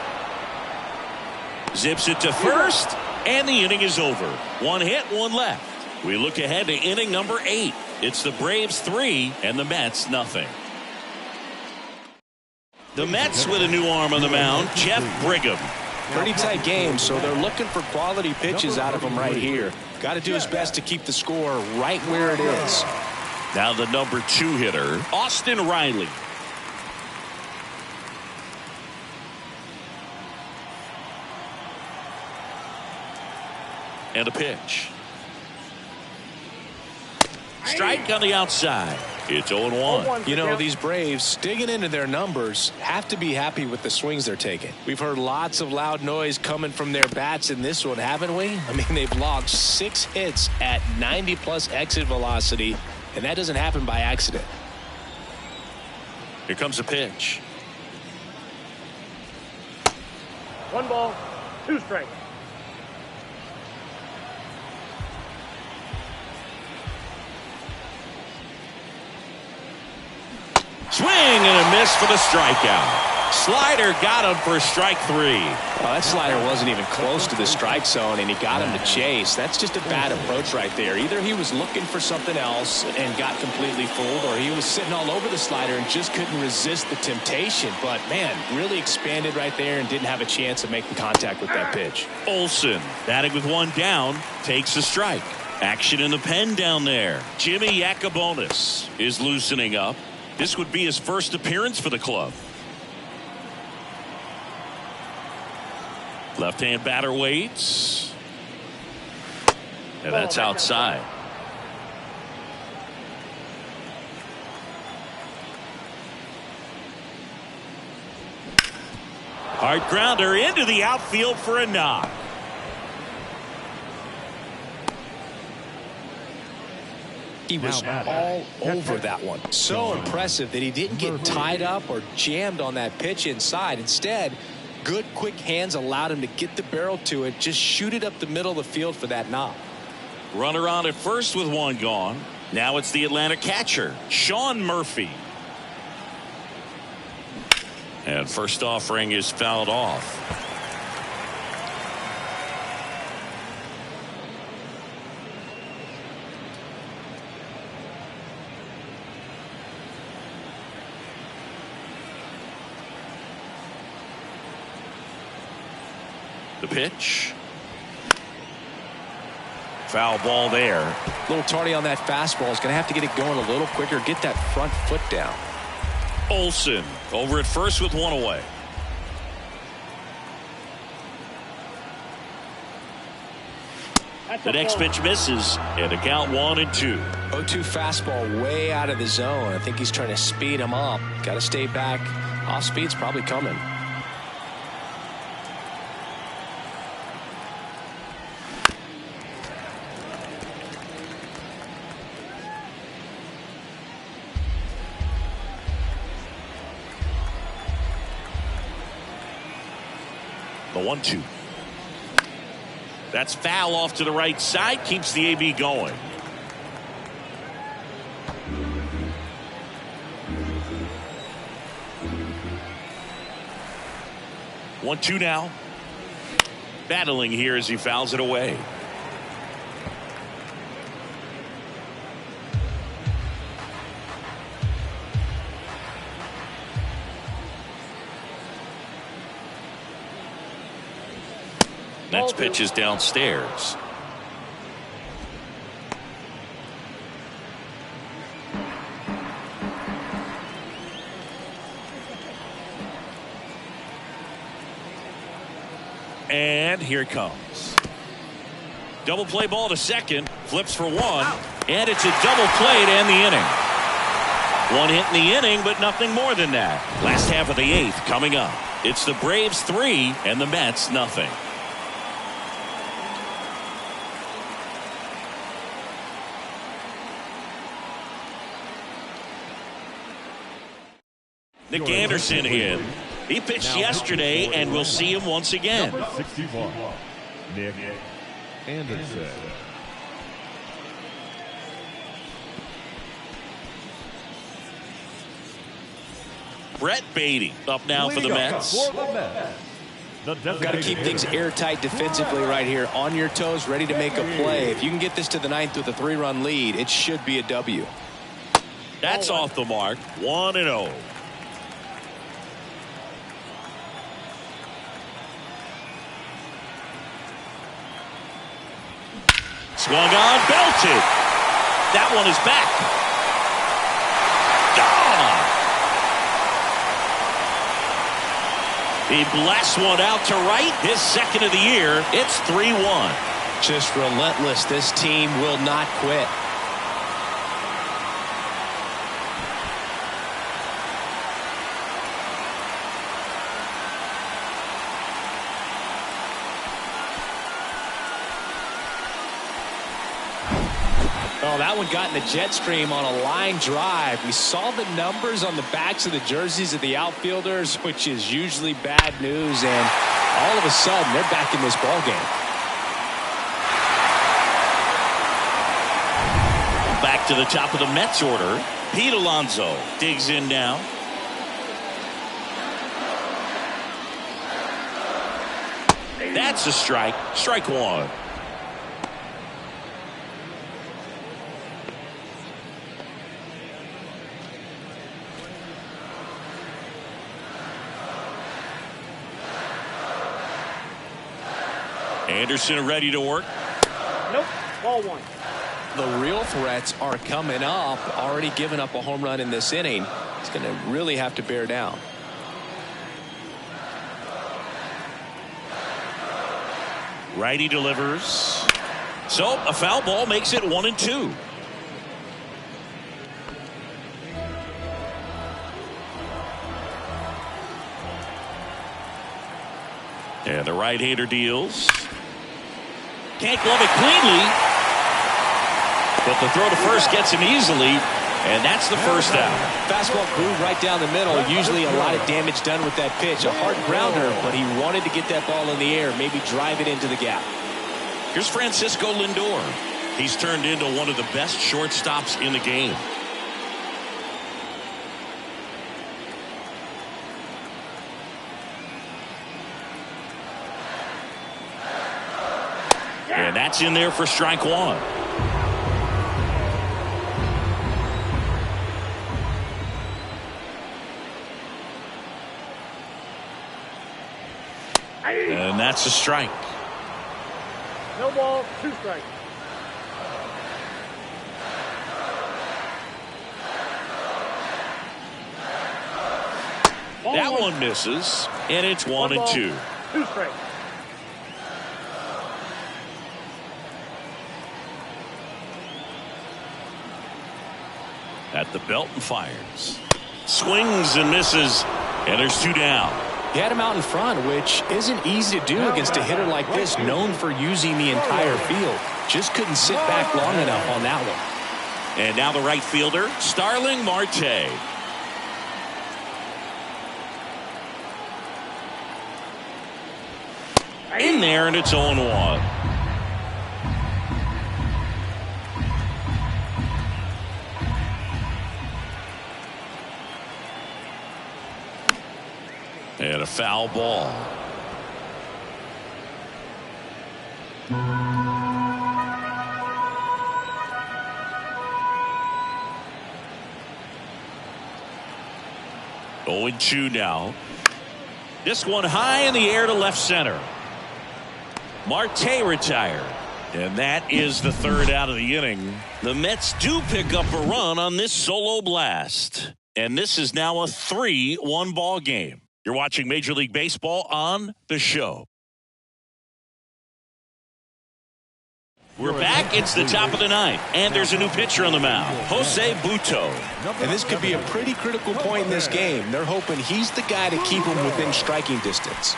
Speaker 1: Zips it to first, and the inning is over. 1 hit, 1 left. We look ahead to inning number 8. It's the Braves 3 and the Mets nothing. The Mets with a new arm on the mound, Jeff Brigham.
Speaker 2: Pretty tight game, so they're looking for quality pitches out of him right here. Got to do his best to keep the score right where it is.
Speaker 1: Now the number 2 hitter, Austin Riley. And a pitch. Strike on the outside. It's 0-1.
Speaker 2: You know, these Braves, digging into their numbers, have to be happy with the swings they're taking. We've heard lots of loud noise coming from their bats in this one, haven't we? I mean, they've logged 6 hits at 90+ exit velocity, and that doesn't happen by accident.
Speaker 1: Here comes a pitch.
Speaker 4: 1 ball, 2 strikes.
Speaker 1: Swing and a miss for the strikeout. Slider got him for strike 3.
Speaker 2: Well, that slider wasn't even close to the strike zone, and he got him to chase. That's just a bad approach right there. Either he was looking for something else and got completely fooled, or he was sitting all over the slider and just couldn't resist the temptation. But, man, really expanded right there and didn't have a chance of making contact with that pitch.
Speaker 1: Olsen, batting with 1 down, takes a strike. Action in the pen down there. Jimmy Yacobonis is loosening up. This would be his first appearance for the club. Left-hand batter waits. And that's outside. Hard grounder into the outfield for a knock.
Speaker 2: He was all over that one. So impressive that he didn't get tied up or jammed on that pitch inside. Instead, good quick hands allowed him to get the barrel to it, just shoot it up the middle of the field for that knock.
Speaker 1: Runner on at first with 1 gone. Now it's the Atlanta catcher, Sean Murphy. And first offering is fouled off. The pitch. Foul ball there.
Speaker 2: A little tardy on that fastball. Is going to have to get it going a little quicker. Get that front foot down.
Speaker 1: Olsen over at first with 1 away. The next pitch misses, and a count 1-2.
Speaker 2: 0-2 fastball way out of the zone. I think he's trying to speed him up. Got to stay back. Off speed's probably coming.
Speaker 1: The 1-2. That's foul off to the right side. Keeps the AB going. One, 2 now. Battling here as he fouls it away. Next pitch is downstairs. And here it comes. Double play ball to second. Flips for 1. And it's a double play to end the inning. 1 hit in the inning, but nothing more than that. Last half of the 8th coming up. It's the Braves 3 and the Mets nothing. Nick Anderson in. He pitched yesterday, and we'll see him once again.
Speaker 3: Number 61, Nick Anderson.
Speaker 1: Brett Beatty up now for the Mets.
Speaker 2: Got to keep things airtight defensively right here. On your toes, ready to make a play. If you can get this to the ninth with a 3-run lead, it should be a W.
Speaker 1: That's off the mark. 1-0. Swung on, belted. That one is back. Gone. He blasts one out to right. His second of the year. It's 3-1.
Speaker 2: Just relentless. This team will not quit. Oh, that one got in the jet stream on a line drive. We saw the numbers on the backs of the jerseys of the outfielders, which is usually bad news, and all of a sudden they're back in this ball game.
Speaker 1: Back to the top of the Mets order. Pete Alonso digs in now. That's a strike. Strike one. Anderson ready to work.
Speaker 4: Nope. Ball one.
Speaker 2: The real threats are coming up. Already given up a home run in this inning. He's going to really have to bear down.
Speaker 1: Righty delivers. So a foul ball makes it 1-2. And the right-hander deals. Can't glove it cleanly. But the throw to first gets him easily. And that's the first out.
Speaker 2: Fastball groove right down the middle. Usually a lot of damage done with that pitch. A hard grounder, but he wanted to get that ball in the air. Maybe drive it into the gap.
Speaker 1: Here's Francisco Lindor. He's turned into one of the best shortstops in the game. And that's in there for strike one. And that's a strike.
Speaker 4: No ball, 2 strikes.
Speaker 1: That one misses, and it's 1-2.
Speaker 4: 2 strikes.
Speaker 1: At the belt and fires. Swings and misses, and there's 2 down.
Speaker 2: He had him out in front, which isn't easy to do against a hitter like this, known for using the entire field. Just couldn't sit back long enough on that one.
Speaker 1: And now the right fielder, Starling Marte. In there, and it's 0-1. And a foul ball. Oh, 0-2 now. This one high in the air to left center. Marte retired. And that is the 3rd out of the inning. The Mets do pick up a run on this solo blast. And this is now a 3-1 ball game. You're watching Major League Baseball on The Show. We're back. It's the top of the 9th. And there's a new pitcher on the mound, Jose Butto.
Speaker 2: And this could be a pretty critical point in this game. They're hoping he's the guy to keep them within striking distance.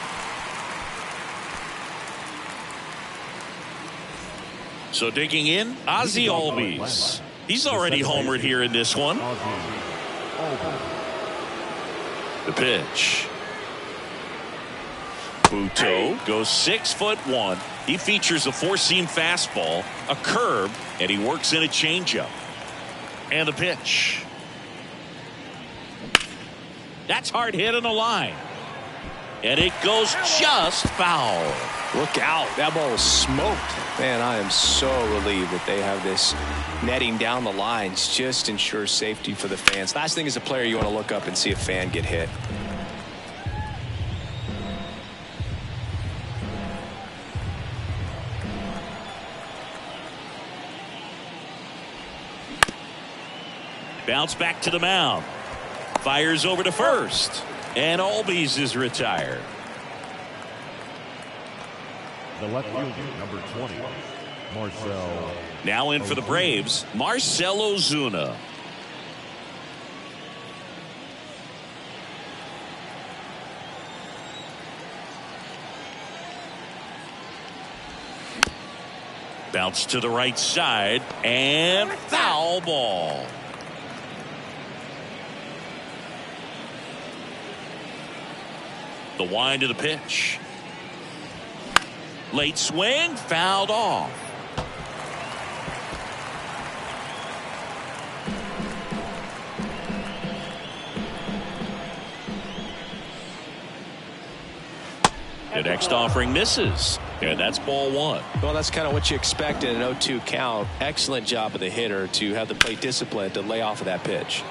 Speaker 1: So digging in, Ozzie Albies. He's already homered here in this one. The pitch. Buto goes 6'1". He features a four-seam fastball, a curve, and he works in a changeup. And the pitch. That's hard hit on the line. And it goes just foul.
Speaker 2: Look out. That ball was smoked. Man, I am so relieved that they have this netting down the lines. Just ensures safety for the fans. Last thing as a player, you want to look up and see a fan get hit.
Speaker 1: Bounce back to the mound. Fires over to first. And Albies is retired.
Speaker 3: The left fielder, number 20, Marcell.
Speaker 1: Now in for the Braves, Marcell Ozuna. Bounce to the right side and foul ball. The wind of the pitch. Late swing, fouled off. The next offering misses, and that's ball one.
Speaker 2: Well, that's kind of what you expect in an 0-2 count. Excellent job of the hitter to have the plate discipline to lay off of that pitch.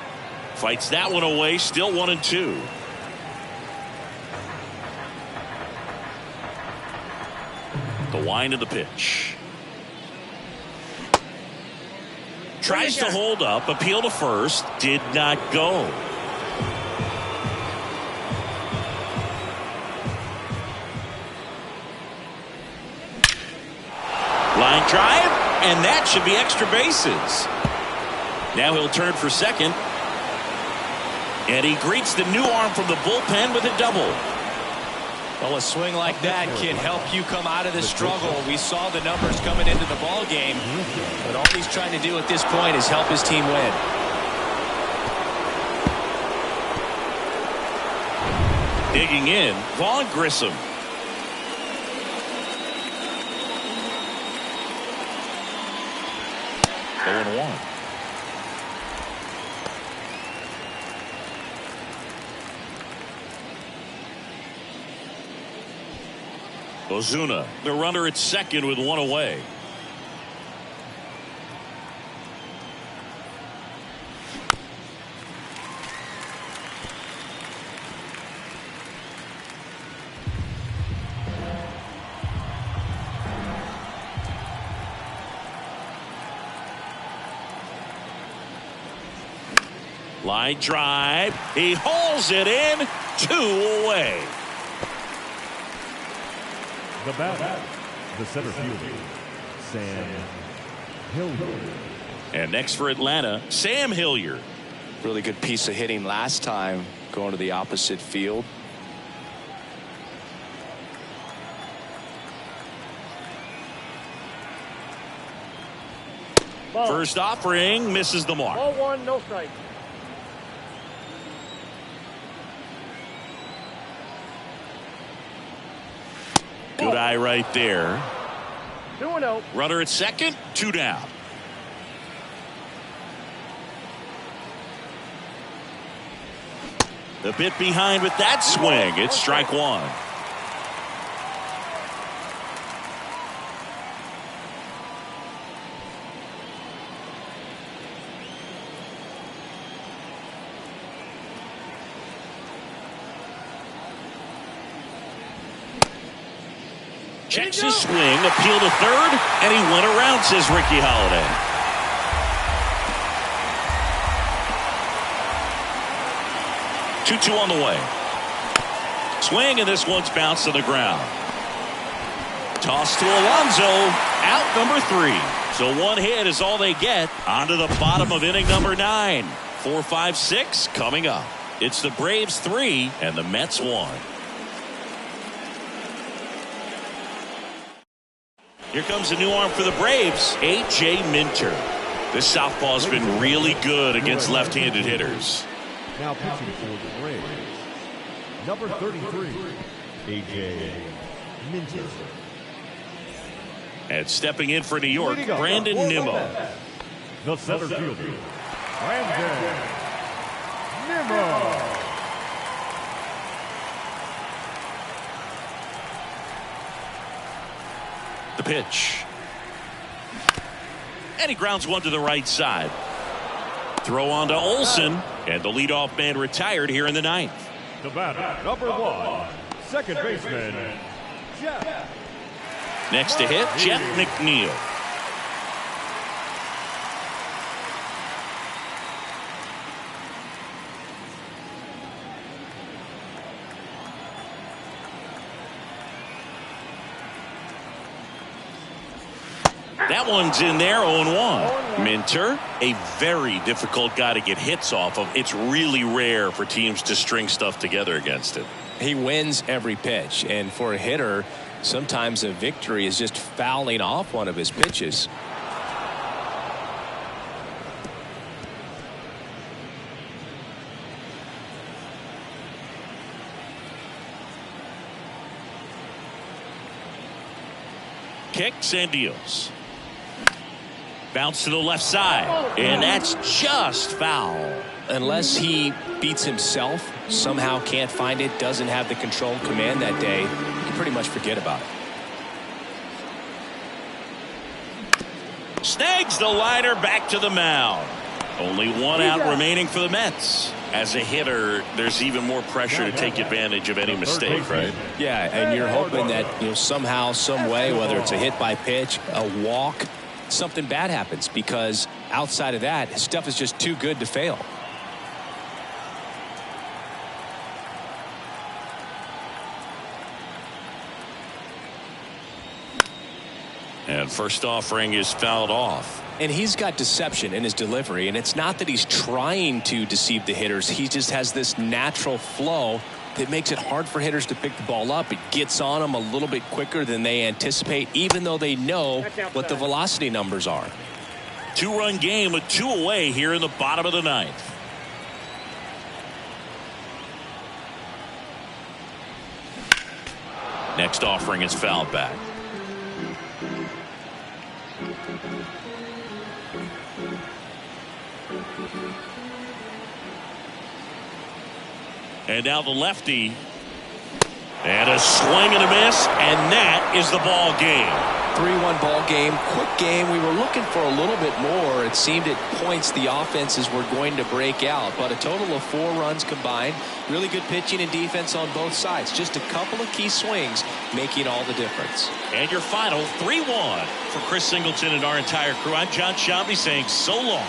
Speaker 1: Fights that one away, still 1-2. The wind of the pitch. Tries to hold up, appeal to first, did not go. Line drive, and that should be extra bases. Now he'll turn for second. And he greets the new arm from the bullpen with a double.
Speaker 2: Well, a swing like that can help you come out of the struggle. We saw the numbers coming into the ball game, but all he's trying to do at this point is help his team win.
Speaker 1: Digging in, Vaughn Grissom. Going 1. Ozuna, the runner at second with one away. Line drive. He hauls it in. 2 away.
Speaker 3: The batter, the center fielder, Sam Hilliard.
Speaker 1: And next for Atlanta, Sam Hilliard.
Speaker 2: Really good piece of hitting last time, going to the opposite field.
Speaker 4: Ball.
Speaker 1: First offering misses the mark.
Speaker 4: Ball 1, no strike.
Speaker 1: Good eye right there.
Speaker 4: 2-0.
Speaker 1: Runner at second, 2 down. A bit behind with that swing. It's strike 1. Checks his swing, appeal to third, and he went around, says Ricky Holiday. Two on the way. Swing, and this one's bounced to the ground. Toss to Alonso, out number 3. So 1 hit is all they get. On to the bottom of inning number 9. 4, 5, 6 coming up. It's the Braves 3 and the Mets 1. Here comes a new arm for the Braves, A.J. Minter. This southpaw's been really good against left-handed hitters.
Speaker 3: Now pitching for the Braves, Number 33, A.J. Minter.
Speaker 1: And stepping in for New York, Brandon Nimmo.
Speaker 3: The center fielder, Brandon Nimmo.
Speaker 1: The pitch. And he grounds one to the right side. Throw on to Olsen. And the leadoff man retired here in the ninth.
Speaker 3: The batter, number 1, second baseman, Jeff.
Speaker 1: Next to hit, Jeff McNeil. That one's in there, 0-1. Minter, a very difficult guy to get hits off of. It's really rare for teams to string stuff together against him.
Speaker 2: He wins every pitch, and for a hitter, sometimes a victory is just fouling off one of his pitches.
Speaker 1: Kicks and deals. Bounce to the left side, and that's just foul.
Speaker 2: Unless he beats himself, somehow can't find it, doesn't have the control and command that day, you pretty much forget about it.
Speaker 1: Snags the liner back to the mound. Only one out remaining for the Mets. As a hitter, there's even more pressure to take advantage of any mistake, right?
Speaker 2: Yeah, and you're hoping that somehow, some way, whether it's a hit by pitch, a walk, something bad happens, because outside of that, stuff is just too good to fail.
Speaker 1: And first offering is fouled off.
Speaker 2: And he's got deception in his delivery, and it's not that he's trying to deceive the hitters. He just has this natural flow that makes it hard for hitters to pick the ball up. It gets on them a little bit quicker than they anticipate, even though they know what the velocity numbers are.
Speaker 1: 2-run game with 2 away here in the bottom of the ninth. Next offering is fouled back. And now the lefty. And a swing and a miss, and that is the ball game.
Speaker 2: 3-1 ball game, quick game. We were looking for a little bit more. It seemed at points the offenses were going to break out, but a total of 4 runs combined. Really good pitching and defense on both sides. Just a couple of key swings making all the difference.
Speaker 1: And your final 3-1 for Chris Singleton and our entire crew. I'm John Shambi saying so long.